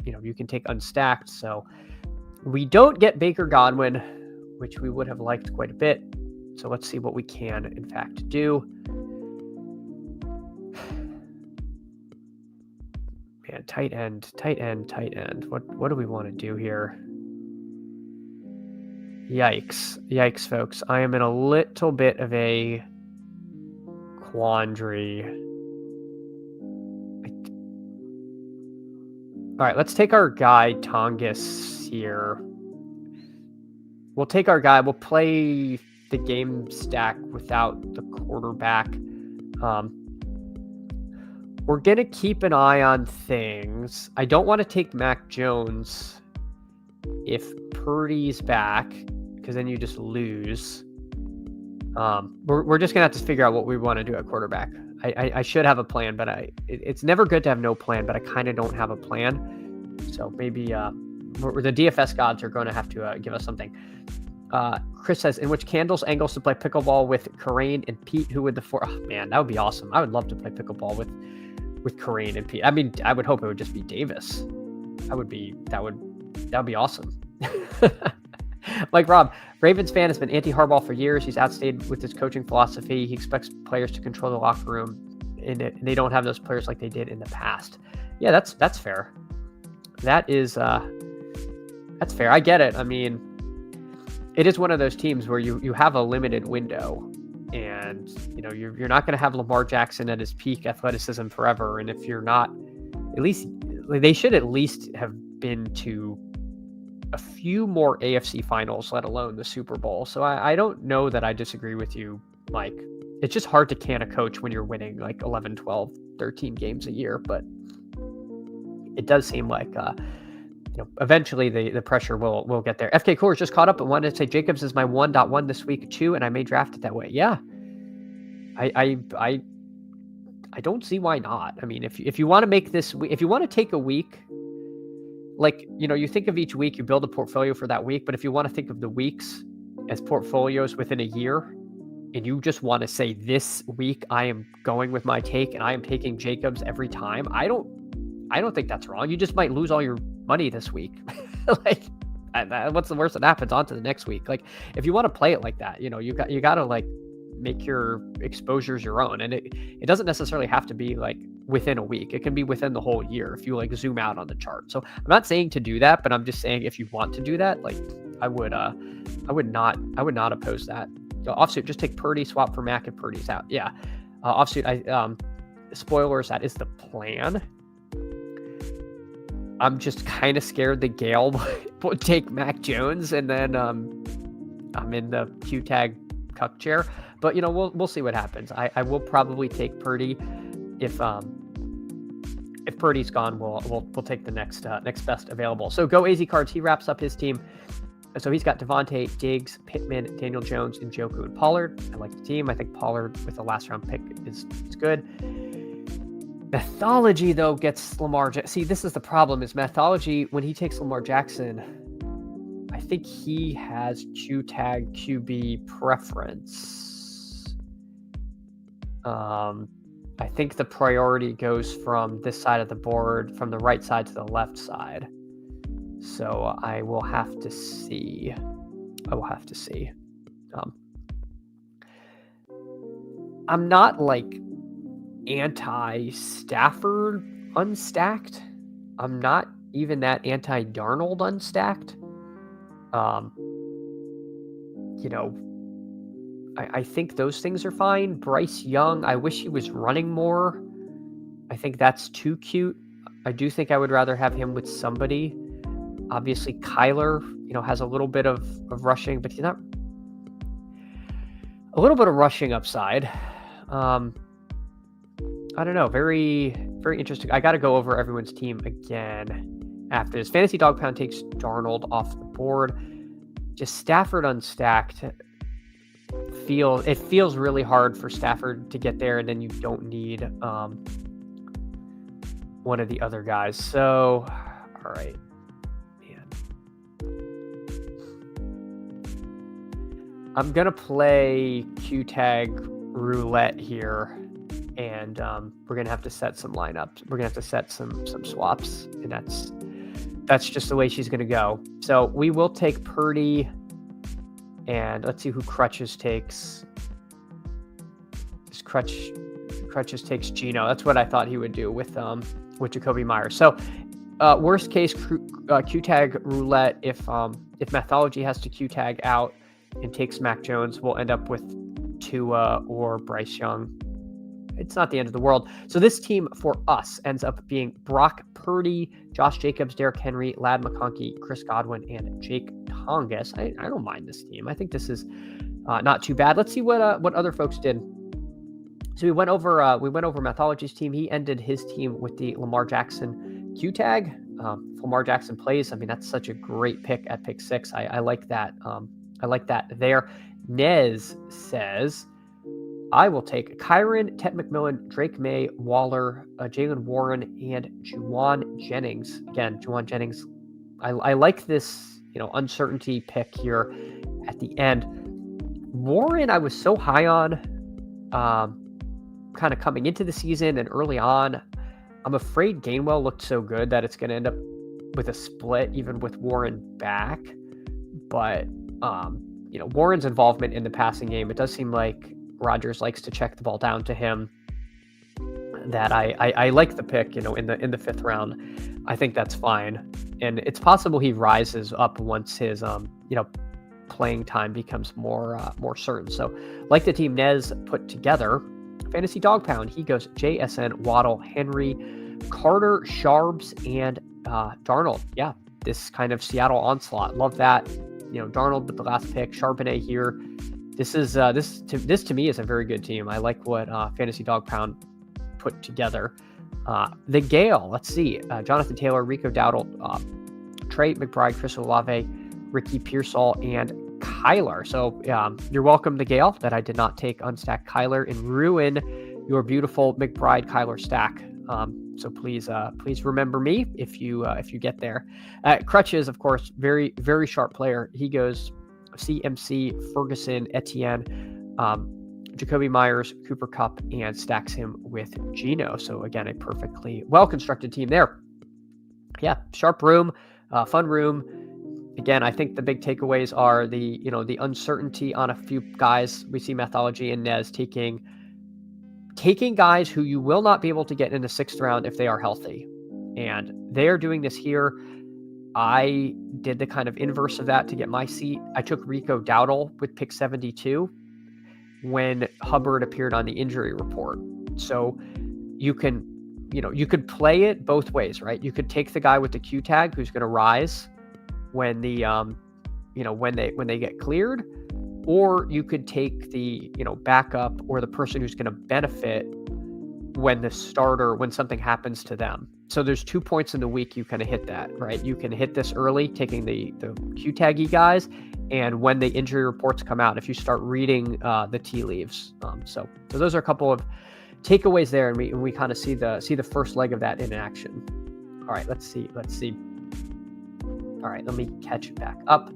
Speaker 1: you can take unstacked. So we don't get Baker Godwin, which we would have liked quite a bit. So let's see what we can, in fact, do. Man, tight end. What do we want to do here? Yikes, folks. I am in a little bit of a quandary. All right, let's take our guy Tongus here. We'll take our guy. We'll play the game stack without the quarterback. We're going to keep an eye on things. I don't want to take Mac Jones if Purdy's back, because then you just lose. We're just going to have to figure out what we want to do at quarterback. I should have a plan, but it's never good to have no plan, but I kind of don't have a plan. So maybe the DFS gods are going to have to give us something. Chris says, in which Candles angles to play pickleball with Corain and Pete, who would the four? Oh, man, that would be awesome. I would love to play pickleball with Corain and Pete. I mean, I would hope it would just be Davis. That would be awesome. Like Rob, Ravens fan has been anti-Harbaugh for years. He's outstayed with his coaching philosophy. He expects players to control the locker room, and they don't have those players like they did in the past. Yeah, that's fair. That's fair. I get it. I mean, it is one of those teams where you have a limited window, and you're not going to have Lamar Jackson at his peak athleticism forever. And if you're not, at least they should at least have been to a few more AFC finals, let alone the Super Bowl. So I don't know that I disagree with you, Mike. It's just hard to can a coach when you're winning like 11, 12, 13 games a year, but it does seem like eventually the pressure will get there. FK Coors just caught up and wanted to say Jacobs is my 1.1 this week too, and I may draft it that way. Yeah, I don't see why not. I mean, if you want to make this, if you want to take a week, like you think of each week, you build a portfolio for that week. But if you want to think of the weeks as portfolios within a year, and you just want to say this week I am going with my take and I am taking Jacobs every time, I don't think that's wrong. You just might lose all your money this week. Like, what's the worst that happens? On to the next week. Like, if you want to play it like that, you got to like make your exposures your own, and it doesn't necessarily have to be like within a week. It can be within the whole year if you like zoom out on the chart. So I'm not saying to do that, but I'm just saying if you want to do that, like I would not oppose that. Offsuit, just take Purdy, swap for Mac if Purdy's out. Yeah, offsuit. Spoilers, that is the plan. I'm just kind of scared that Gale would take Mac Jones, and then I'm in the Q tag cuck chair. But we'll see what happens. I will probably take Purdy if Purdy's gone. We'll take the next best available. So go AZ Cards. He wraps up his team. So he's got Devontae, Diggs, Pittman, Daniel Jones, and Njoku and Pollard. I like the team. I think Pollard with the last round pick is good. Mythology, though, gets Lamar. See, this is the problem, is Mythology, when he takes Lamar Jackson, I think he has Q-tag QB preference. I think the priority goes from this side of the board, from the right side to the left side. So I will have to see. I'm not like anti-Stafford unstacked. I'm not even that anti-Darnold unstacked. I think those things are fine. Bryce Young, I wish he was running more. I think that's too cute. I do think I would rather have him with somebody. Obviously, Kyler, has a little bit of rushing, but he's not a little bit of rushing upside. I don't know. Very, very interesting. I got to go over everyone's team again after this. Fantasy Dog Pound takes Darnold off the board. Just Stafford unstacked. It feels really hard for Stafford to get there, and then you don't need one of the other guys. So, all right. I'm going to play Q-tag roulette here, and we're going to have to set some lineups. We're going to have to set some swaps, and that's just the way she's going to go. So we will take Purdy, and let's see who Crutches takes. Crutches takes Geno. That's what I thought he would do with Jacoby Myers. So worst case Q-tag roulette, if Mythology has to Q-tag out and takes Mac Jones, we'll end up with Tua or Bryce Young. It's not the end of the world. So this team for us ends up being Brock Purdy, Josh Jacobs, Derrick Henry, Ladd McConkey, Chris Godwin, and Jake Tongas. I don't mind this team. I think this is not too bad. Let's see what other folks did. So we went over Mythology's team. He ended his team with the Lamar Jackson Q tag. If Lamar Jackson plays, I mean, that's such a great pick at pick 6. I like that. I like that there. Nez says, I will take Kyron, Ted McMillan, Drake May, Waller, Jalen Warren, and Juwan Jennings. Again, Juwan Jennings, I like this, uncertainty pick here at the end. Warren, I was so high on, kind of coming into the season and early on. I'm afraid Gainwell looked so good that it's going to end up with a split, even with Warren back. But Warren's involvement in the passing game, it does seem like Rodgers likes to check the ball down to him. That I like the pick, in the 5th round. I think that's fine, and it's possible he rises up once his playing time becomes more certain. So like the team Nez put together, Fantasy Dog Pound, he goes JSN, Waddle, Henry, Carter, Sharbs, and Darnold. Yeah, this kind of Seattle onslaught. Love that. Darnold with the last pick, Charbonnet here. This to me is a very good team. I like what Fantasy Dog Pound put together. The Gale, let's see. Jonathan Taylor, Rico Dowdle, Trey McBride, Chris Olave, Ricky Pearsall, and Kyler. So you're welcome, the Gale, that I did not take unstack Kyler and ruin your beautiful McBride Kyler stack. So please remember me if you get there. Crutches, of course, very, very sharp player. He goes CMC, Ferguson, Etienne, Jacoby Myers, Cooper Kupp, and stacks him with Geno. So again, a perfectly well-constructed team there. Yeah, sharp room, fun room. Again, I think the big takeaways are the uncertainty on a few guys. We see Methodology and Nez taking guys who you will not be able to get in the 6th round if they are healthy. And they're doing this here. I did the kind of inverse of that to get my seat. I took Rico Dowdle with pick 72 when Hubbard appeared on the injury report. So you could play it both ways, right? You could take the guy with the Q tag who's going to rise when the when they get cleared, or you could take the backup or the person who's going to benefit when something happens to them. So there's 2 points in the week you kind of hit that, right? You can hit this early, taking the Q taggy guys, and when the injury reports come out, if you start reading the tea leaves. So those are a couple of takeaways there, and we kind of see the first leg of that in action. All right, let's see. All right, let me catch it back up.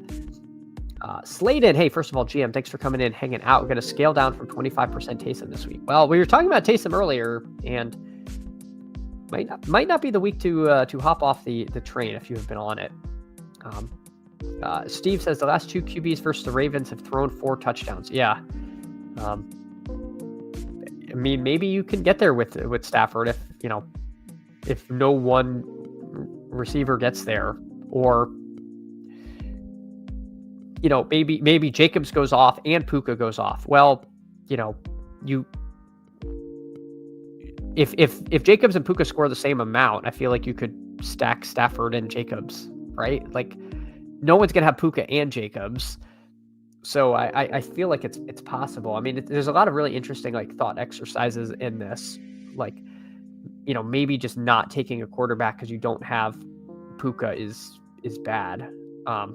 Speaker 1: Sladen, hey, first of all, GM, thanks for coming in, hanging out. We're going to scale down from 25% Taysom this week. Well, we were talking about Taysom earlier, and might not be the week to hop off the train if you have been on it. Steve says the last 2 QBs versus the Ravens have thrown 4 touchdowns. Yeah. I mean, maybe you can get there with Stafford if no one receiver gets there, or maybe Jacobs goes off and Puka goes off. Well, if Jacobs and Puka score the same amount, I feel like you could stack Stafford and Jacobs, right? Like, no one's gonna have Puka and Jacobs, so I feel like it's possible. I mean, there's a lot of really interesting thought exercises in this, maybe just not taking a quarterback because you don't have Puka is bad. I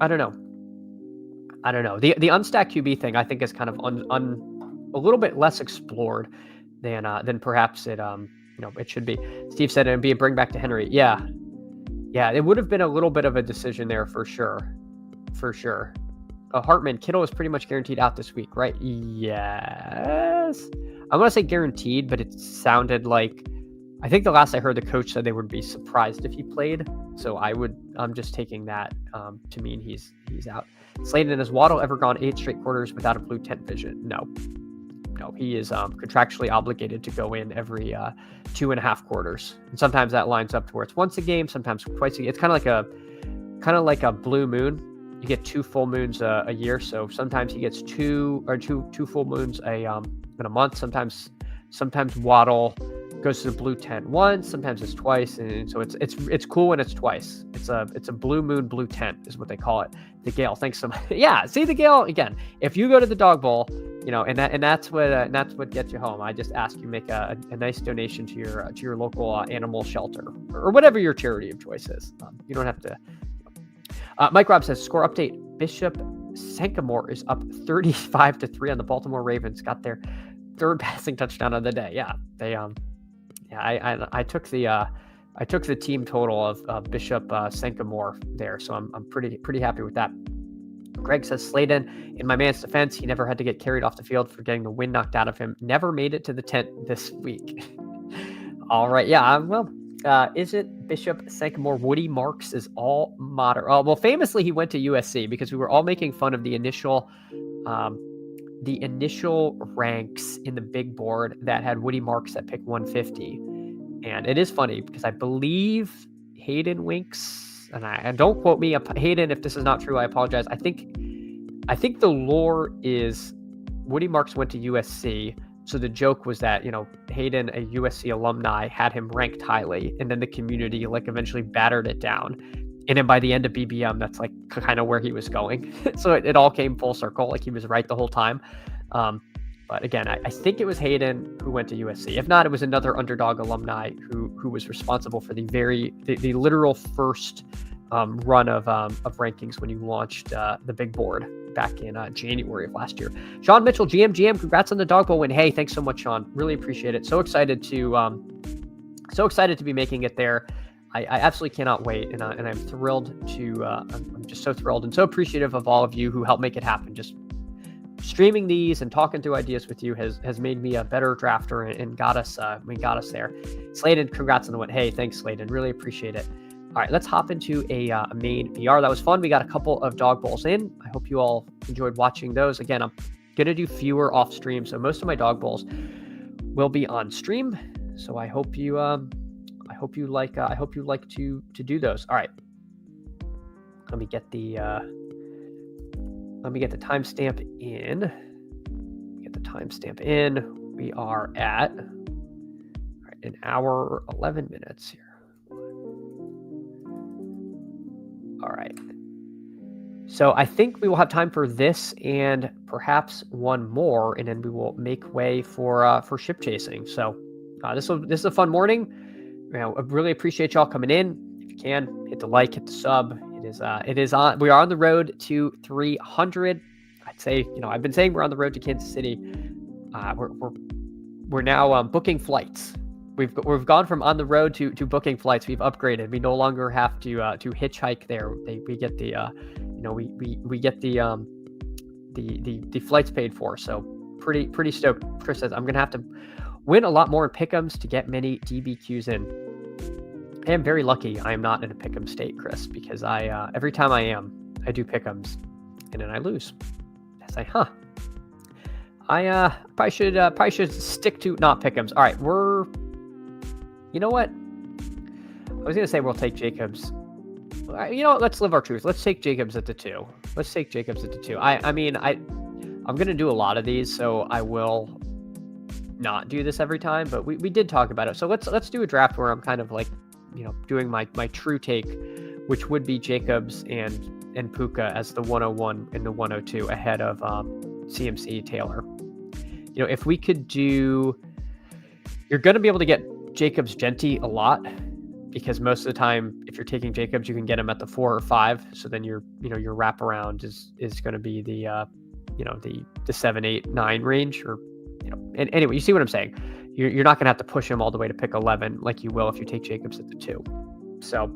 Speaker 1: don't know. The unstacked QB thing I think is kind of a little bit less explored than perhaps it should be. Steve said it'd be a bring back to Henry. Yeah, it would have been a little bit of a decision there for sure. Hartman, Kittle is pretty much guaranteed out this week, right? Yes. I'm gonna say guaranteed, but it sounded like, I think the last I heard, the coach said they would be surprised if he played. So I'm just taking that to mean he's out. Sladen, has Waddle ever gone 8 straight quarters without a blue tent vision? No, he is contractually obligated to go in every 2.5 quarters. And sometimes that lines up to where it's once a game, sometimes twice a game. It's kind of like a blue moon. You get 2 full moons a year. So sometimes he gets two full moons in a month. Sometimes Waddle goes to the blue tent once, sometimes it's twice, and so it's cool when it's twice. It's a blue moon blue tent is what they call it. The Gale, thanks so much. Yeah, see the Gale again. If you go to the Dog Bowl, and that's what gets you home. I just ask you make a nice donation to your local animal shelter or whatever your charity of choice is. You don't have to. Mike Robb says score update: Bishop Sankemore is up 35-3 on the Baltimore Ravens. Got their 3rd passing touchdown of the day. Yeah, they I took the team total of Bishop Sankemore there, so I'm pretty happy with that. Greg says Sladen, in my man's defense, he never had to get carried off the field for getting the wind knocked out of him. Never made it to the tent this week. All right, yeah, well, is it Bishop Sankemore? Woody Marks is all mater. Oh, well, famously he went to USC because we were all making fun of the initial ranks in the big board that had Woody Marks at pick 150. And it is funny because I believe Hayden Winks, and don't quote me, Hayden, if this is not true, I apologize. I think I think the lore is Woody Marks went to USC. So the joke was that, Hayden, a USC alumni, had him ranked highly, and then the community eventually battered it down. And then by the end of BBM, that's kind of where he was going. So it all came full circle. He was right the whole time. But again, I think it was Hayden who went to USC. If not, it was another Underdog alumni who was responsible for the literal first run of rankings when you launched the big board back in January of last year. Sean Mitchell, GM, congrats on the Dog Bowl win. Hey, thanks so much, Sean. Really appreciate it. So excited to be making it there. I absolutely cannot wait, and I'm thrilled to. I'm just so thrilled and so appreciative of all of you who helped make it happen. Just streaming these and talking through ideas with you has made me a better drafter and got us there. Sladen, congrats on the win. Hey, thanks, Sladen. Really appreciate it. All right, let's hop into a main VR. That was fun. We got a couple of Dog Bowls in. I hope you all enjoyed watching those. Again, I'm gonna do fewer off stream, so most of my Dog Bowls will be on stream. So I hope you like to do those. All right, let me get the timestamp in. We are at an hour 11 minutes here. All right. So I think we will have time for this and perhaps one more, and then we will make way for ship chasing. So this is a fun morning. I really appreciate y'all coming in. If you can, hit the like, hit the sub. It is on. We are on the road to 300. I'd say, I've been saying we're on the road to Kansas City. We're now booking flights. We've gone from on the road to booking flights. We've upgraded. We no longer have to hitchhike there. We get we get the flights paid for. So pretty stoked. Chris says I'm gonna have to win a lot more in pick'ems to get many DBQs in. I am very lucky I am not in a pick'em state, Chris, because every time I do pick'ems and then I lose. I say, I probably should stick to not pick'ems. All right, you know what? I was gonna say we'll take Jacobs. You know what? Let's live our truth. Let's take Jacobs at the 2. I'm gonna do a lot of these, so I will not do this every time. But we did talk about it, so let's do a draft where I'm kind of doing my true take, which would be Jacobs and Puka as the 101 and the 102 ahead of CMC Taylor. If we could do, you're gonna be able to get Jacobs Genty a lot, because most of the time if you're taking Jacobs you can get him at the 4 or 5, so then your wraparound is going to be the 7, 8, 9 range, or and anyway, you see what I'm saying. You're not going to have to push him all the way to pick 11 like you will if you take Jacobs at the 2. So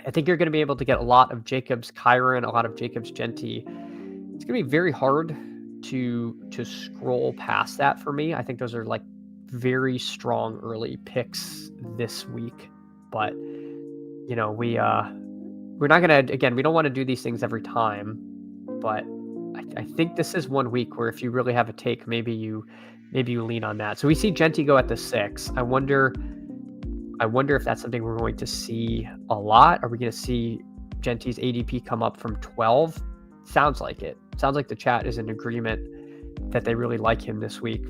Speaker 1: I think you're going to be able to get a lot of Jacobs Kyron, a lot of Jacobs Genty. It's going to be very hard to scroll past that for me. I think those are very strong early picks this week, but we're not gonna, again, we don't want to do these things every time, but I think this is one week where if you really have a take, maybe you lean on that. So we see Genty go at the 6. I wonder if that's something we're going to see a lot. Are we going to see Genty's ADP come up from 12? Sounds like it. Sounds like the chat is in agreement that they really like him this week.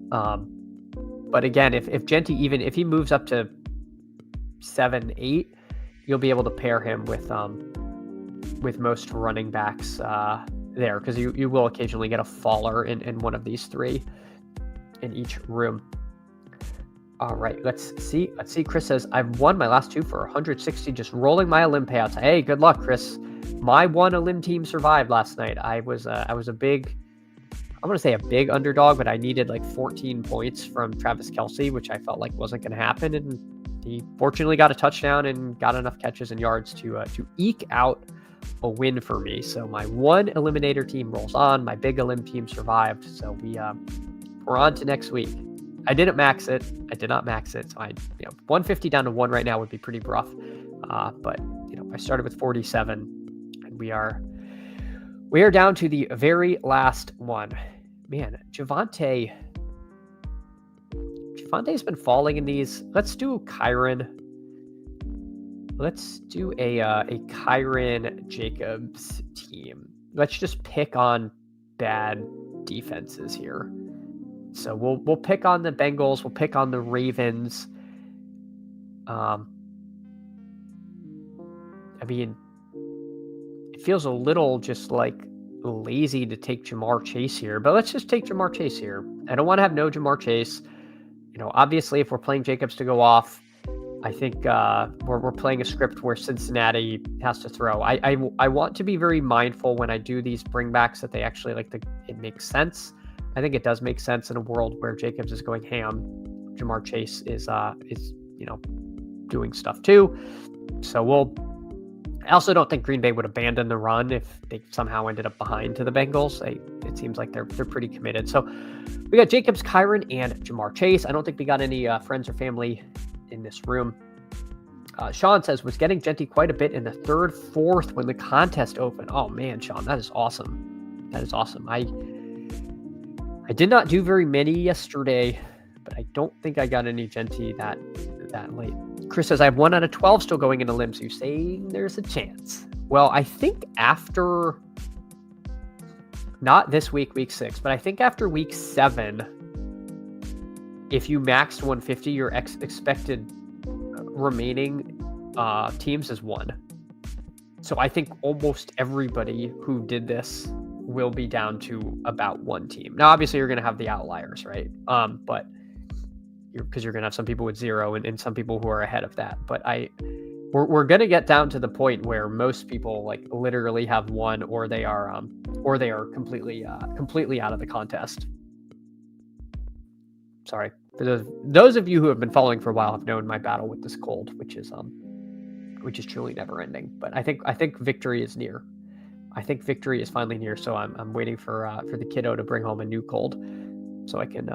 Speaker 1: But again, if Genty, even if he moves up to 7, 8, you'll be able to pair him with most running backs there, because you will occasionally get a faller in one of these 3 in each room. All right, let's see. Chris says, I've won my last 2 for 160, just rolling my Elim payouts. Hey, good luck, Chris. My one Elim team survived last night. I was a big, I'm going to say a big underdog, but I needed 14 points from Travis Kelce, which I felt like wasn't going to happen. And he fortunately got a touchdown and got enough catches and yards to eke out a win for me. So my one eliminator team rolls on. My big Elim team survived. So we're on to next week. I did not max it. So 150 down to 1 right now would be pretty rough. But I started with 47, and we are down to the very last one. Man, Javonte's been falling in these. Let's do Kyron. Let's do a Kyron Jacobs team. Let's just pick on bad defenses here. So we'll pick on the Bengals. We'll pick on the Ravens. I mean, it feels a little just like lazy to take Jamar Chase here, but let's just take Jamar Chase here. I don't want to have no Jamar Chase. Obviously, if we're playing Jacobs to go off, I think we're playing a script where Cincinnati has to throw. I want to be very mindful when I do these bringbacks that they actually it makes sense. I think it does make sense in a world where Jacobs is going ham. Jamar Chase is doing stuff too. So I also don't think Green Bay would abandon the run if they somehow ended up behind to the Bengals. It seems like they're pretty committed. So we got Jacobs, Kyron, and Jamar Chase. I don't think we got any friends or family in this room. Sean says, was getting Genty quite a bit in the third, fourth when the contest opened. Oh man, Sean, that is awesome. That is awesome. I did not do very many yesterday, but I don't think I got any Genty that late. Chris says, I have 1 out of 12 still going into limbs. You say there's a chance. Well, I think after, not this week, week 6, but I think after week 7, if you maxed 150, your expected remaining teams is 1. So I think almost everybody who did this will be down to about 1 team. Now, obviously, you're going to have the outliers, right? But because you're going to have some people with 0 and some people who are ahead of that. But we're going to get down to the point where most people literally have 1, or they are completely out of the contest. Sorry. For those of you who have been following for a while have known my battle with this cold, which is truly never ending. But I think victory is near. I think victory is finally near. So I'm waiting for the kiddo to bring home a new cold, so I can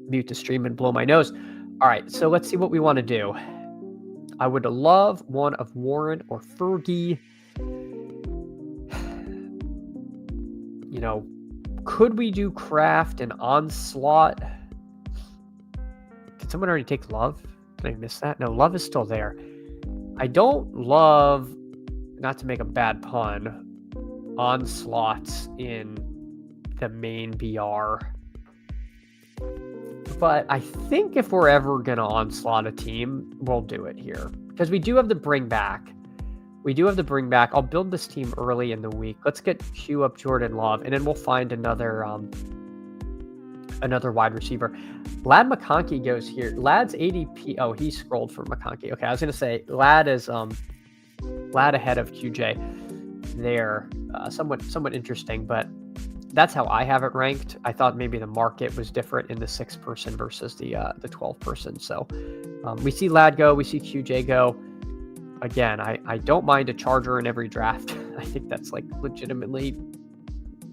Speaker 1: mute the stream and blow my nose. All right, so let's see what we want to do. I would love one of Warren or Fergie. Could we do Kraft and Onslaught? Did someone already take Love? Did I miss that? No, Love is still there. I don't love, not to make a bad pun, Onslaughts in the main BR. But I think if we're ever going to onslaught a team, we'll do it here. Because we do have the bring back. I'll build this team early in the week. Let's queue up Jordan Love, and then we'll find another wide receiver. Lad McConkey goes here. Lad's ADP. Oh, he scrolled for McConkey. Okay, I was going to say Lad is Lad ahead of QJ there. Somewhat interesting, but that's how I have it ranked. I thought maybe the market was different in the 6-person versus the 12-person. So we see Lad go, we see QJ go. Again, I don't mind a Charger in every draft. I think that's legitimately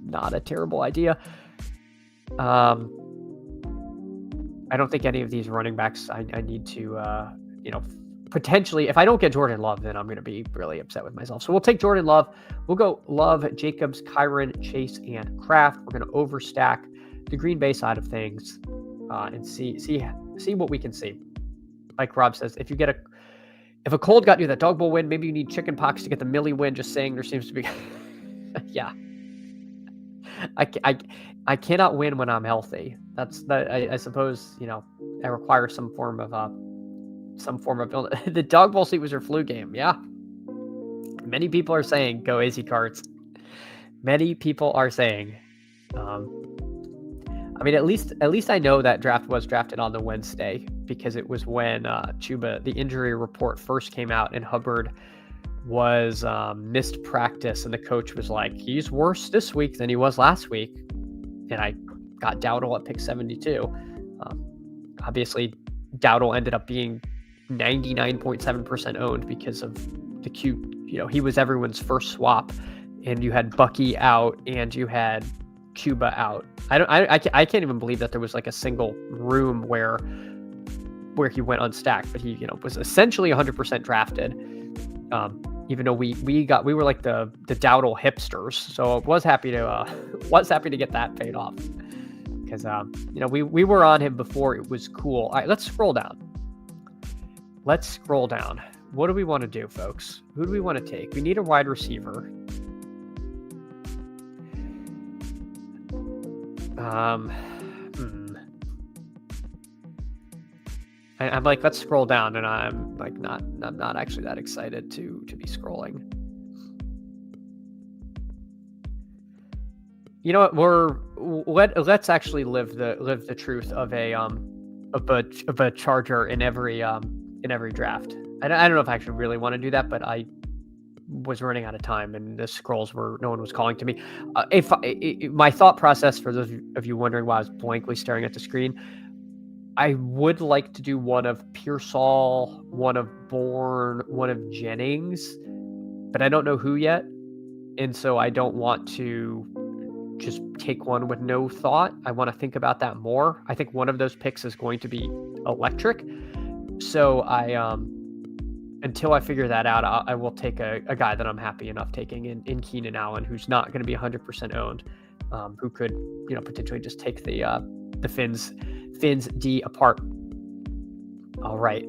Speaker 1: not a terrible idea. I don't think any of these running backs I need to potentially, if I don't get Jordan Love, then I'm going to be really upset with myself. So we'll take Jordan Love. We'll go Love, Jacobs, Kyron, Chase, and Kraft. We're going to overstack the Green Bay side of things and see what we can see. Like Rob says, if a cold got you that Dog Bowl win, maybe you need chicken pox to get the Millie win. Just saying, there seems to be, yeah. I cannot win when I'm healthy. I suppose I require some form of the Dog Bowl seat was your flu game. Yeah. Many people are saying go AZ Cards. Many people are saying, at least I know that draft was drafted on the Wednesday, because it was when Chuba, the injury report first came out, and Hubbard was missed practice, and the coach was like, he's worse this week than he was last week. And I got Dowdle at pick 72. Obviously, Dowdle ended up being 99.7% owned because of the he was everyone's first swap, and you had Bucky out and you had Cuba out. I can't even believe that there was a single room where he went unstacked, but he was essentially 100% drafted. Even though we were like the Dowdle hipsters, so I was happy to get that paid off, because we were on him before it was cool. All right, let's scroll down. What do we want to do, folks? Who do we want to take? We need a wide receiver. I'm like, let's scroll down, and I'm like, I'm not actually that excited to be scrolling. You know what? Let's actually live the truth of a charger in every draft. I don't know if I actually really want to do that, but I was running out of time, and the scrolls no one was calling to me. My thought process, for those of you wondering why I was blankly staring at the screen, I would like to do one of Pearsall, one of Bourne, one of Jennings, but I don't know who yet, and so I don't want to just take one with no thought. I want to think about that more. I think one of those picks is going to be electric, so until I figure that out, I will take a guy that I'm happy enough taking in Keenan Allen, who's not going to be 100% owned, who could potentially just take the Finns D apart. All right.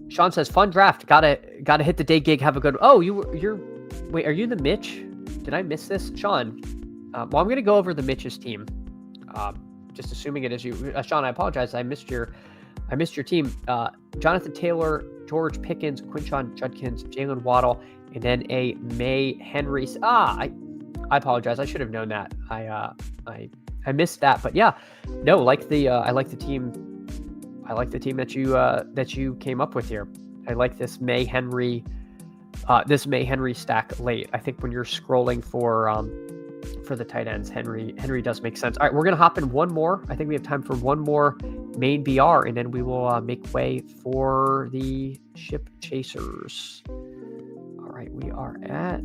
Speaker 1: Sean says, fun draft. Gotta hit the day gig. Have a good. Oh, wait, are you the Mitch? Did I miss this, Sean? Well, I'm gonna go over the Mitch's team. Just assuming it is you, Sean. I apologize. I missed your team. Jonathan Taylor, George Pickens, Quinshon Judkins, Jalen Waddle, and then a May Henry. I apologize. I should have known that. I missed that, but yeah, no, I like the team. I like the team that you came up with here. I like this May Henry stack late. I think when you're scrolling for the tight ends, Henry does make sense. All right, we're gonna hop in one more. I think we have time for one more main BR, and then we will make way for the ship chasers. All right, we are at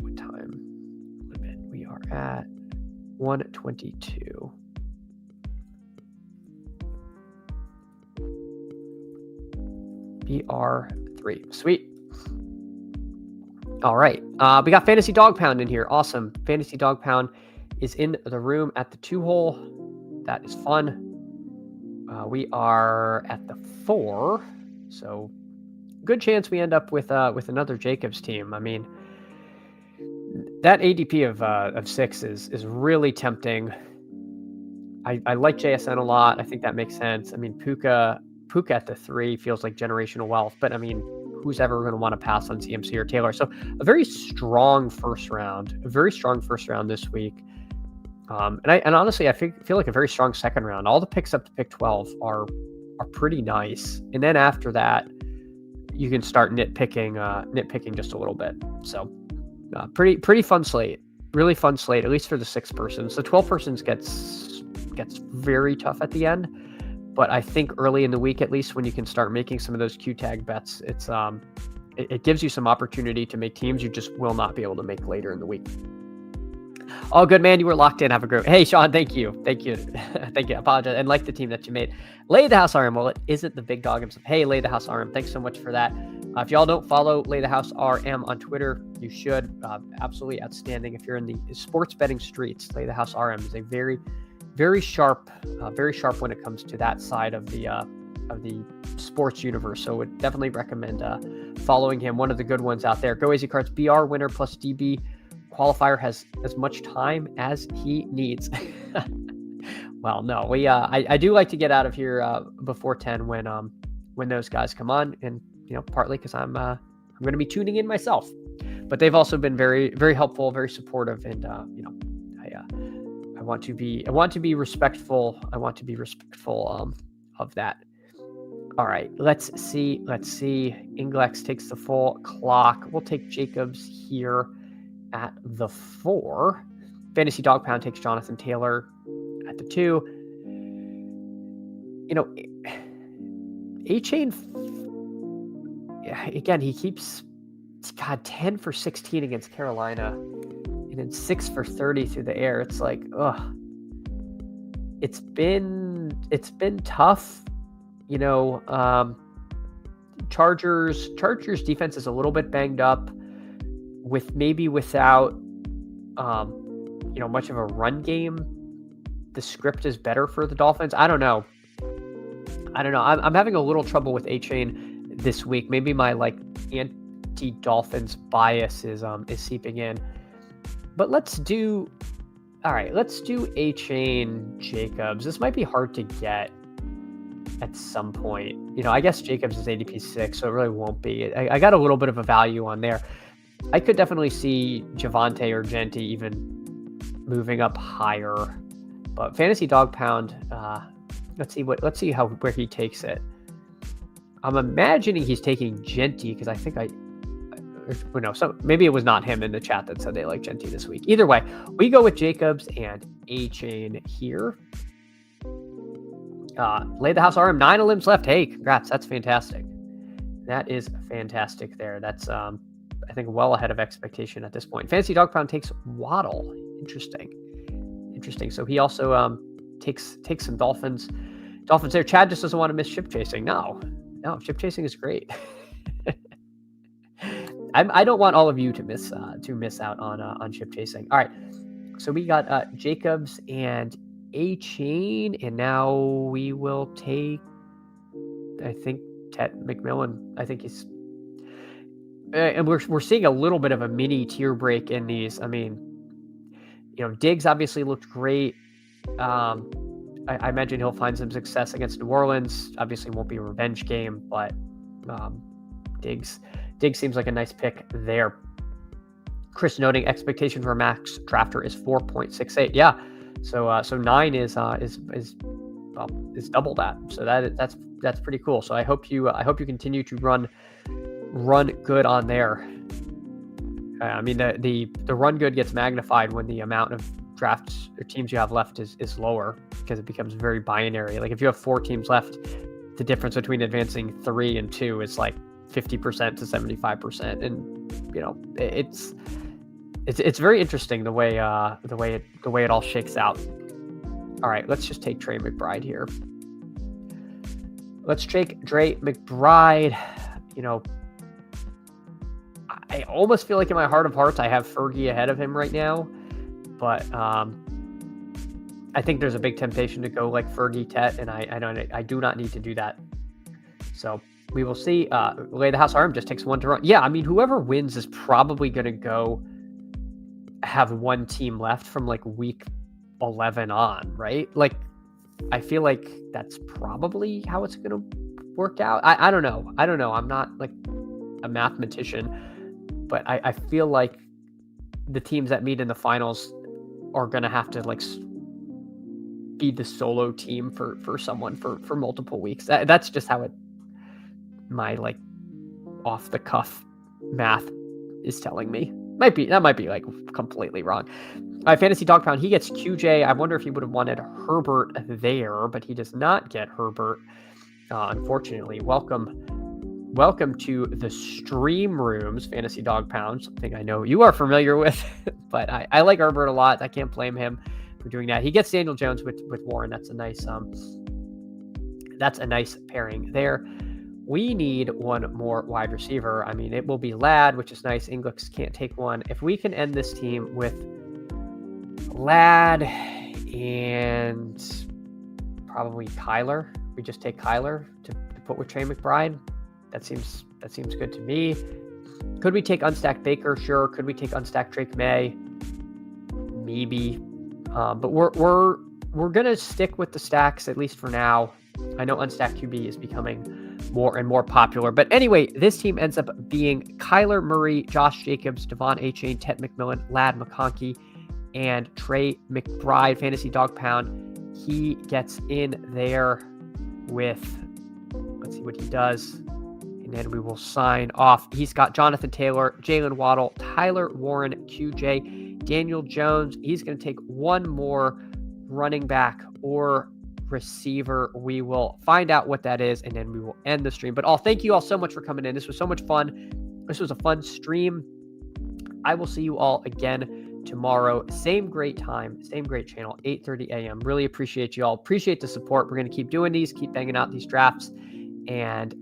Speaker 1: what time limit? We are at 1:22. BR3. Sweet. All right. We got Fantasy Dog Pound in here. Awesome. Fantasy Dog Pound is in the room at the 2-hole. That is fun. We are at the 4. So good chance we end up with another Jacobs team. I mean, that ADP of 6 is really tempting. I like JSN a lot. I think that makes sense. I mean, Puka at the 3 feels like generational wealth, but I mean, who's ever going to want to pass on CMC or Taylor? So a very strong first round this week. And honestly, I feel like a very strong second round. All the picks up to pick 12 are pretty nice. And then after that, you can start nitpicking just a little bit. So pretty fun slate, really fun slate, at least for the 6 persons. The 12 persons gets very tough at the end. But I think early in the week, at least when you can start making some of those Q tag bets, it gives you some opportunity to make teams you just will not be able to make later in the week. All good, man. You were locked in. Have a great. Hey, Sean. Thank you. Thank you. I apologize. And like the team that you made. Lay the House RM. Well, it isn't the big dog himself. Hey, Lay the House RM. Thanks so much for that. If y'all don't follow Lay the House RM on Twitter, you should. Absolutely outstanding. If you're in the sports betting streets, Lay the House RM is a very sharp when it comes to that side of the sports universe. So would definitely recommend following him. One of the good ones out there. Go Easy Cards BR winner plus DB qualifier has as much time as he needs. Well, no, I do like to get out of here before 10 when those guys come on, and partly because I'm going to be tuning in myself. But they've also been very, very helpful, very supportive, and I want to be respectful. I want to be respectful of that. All right, let's see. Inglex takes the full clock. We'll take Jacobs here at the 4. Fantasy Dog Pound takes Jonathan Taylor at the 2. A-Chain, again, he keeps 10 for 16 against Carolina, and then 6 for 30 through the air. It's like, it's been tough. Chargers defense is a little bit banged up, without much of a run game. The script is better for the Dolphins. I don't know. I'm having a little trouble with A-Chain. this week. Maybe my like anti-Dolphins bias is seeping in. But let's do A-Chain Jacobs. This might be hard to get at some point. I guess Jacobs is ADP 6, so it really won't be. I got a little bit of a value on there. I could definitely see Javonte or Genti even moving up higher. But Fantasy Dog Pound, let's see where he takes it. I'm imagining he's taking Genti because I think so maybe it was not him in the chat that said they like Genti this week. Either way, we go with Jacobs and A-Chain here. Lay the house RM, 9 limbs left. Hey, congrats. That's fantastic. That is fantastic there. That's, I think, well ahead of expectation at this point. Fantasy Dog Pound takes Waddle. Interesting. So he also takes some Dolphins there. Chad just doesn't want to miss ship chasing. No, ship chasing is great. I don't want all of you to miss out on ship chasing. All right, so we got Jacobs and A-Chain, and now we will take, I think, Ted McMillan. I think he's, and we're seeing a little bit of a mini tier break in these. I mean, Diggs obviously looked great. I imagine he'll find some success against New Orleans. Obviously, won't be a revenge game, but Diggs seems like a nice pick there. Chris noting expectation for max drafter is 4.68. Yeah, so 9 is double that. So that's pretty cool. So I hope you continue to run good on there. I mean, the run good gets magnified when the amount of drafts or teams you have left is lower, because it becomes very binary. Like if you have 4 teams left, the difference between advancing 3 and 2 is like 50% to 75%, and it's very interesting the way it all shakes out. All right, let's just take Trey McBride here. Let's take Trey McBride. I almost feel like in my heart of hearts I have Fergie ahead of him right now, but I think there's a big temptation to go like Fergie Tet, and I do not need to do that. So we will see. Lay the house RM just takes 1 to run. Yeah, I mean, whoever wins is probably going to go have 1 team left from like week 11 on, right? Like, I feel like that's probably how it's going to work out. I don't know. I'm not like a mathematician, but I feel like the teams that meet in the finals are going to have to like be the solo team for someone for multiple weeks. That's just how my like off the cuff math is telling me. That might be like completely wrong. Fantasy Dog Pound, he gets QJ. I wonder if he would have wanted Herbert there, but he does not get Herbert. Unfortunately, welcome to the stream rooms, Fantasy Dog Pound, something I know you are familiar with, but I like Herbert a lot. I can't blame him for doing that. He gets Daniel Jones with Warren. That's a nice pairing there. We need 1 more wide receiver. I mean, it will be Ladd, which is nice. Inglis can't take 1. If we can end this team with Ladd and probably Kyler, we just take Kyler to put with Trey McBride. That seems good to me. Could we take unstacked Baker? Sure. Could we take unstacked Drake May? Maybe. But we're gonna stick with the stacks, at least for now. I know unstacked QB is becoming more and more popular. But anyway, this team ends up being Kyler Murray, Josh Jacobs, Devon A-Chain, Ted McMillan, Ladd McConkey, and Trey McBride. Fantasy Dog Pound, he gets in there with, let's see what he does, and then we will sign off. He's got Jonathan Taylor, Jalen Waddle, Tyler Warren, QJ, Daniel Jones. He's going to take 1 more running back or receiver. We will find out what that is, and then we will end the stream. But thank you all so much for coming in. This was so much fun. This was a fun stream. I will see you all again tomorrow. Same great time, same great channel, 8:30 a.m. Really appreciate you all. Appreciate the support. We're going to keep doing these, keep banging out these drafts. And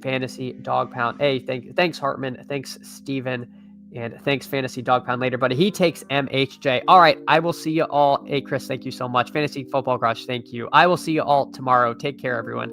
Speaker 1: Fantasy Dog Pound, hey, thanks Hartman, thanks Steven, and thanks Fantasy Dog Pound later, buddy. He takes MHJ. All right, I will see you all. Hey, Chris, thank you so much. Fantasy Football Crush, thank you. I will see you all tomorrow. Take care, everyone.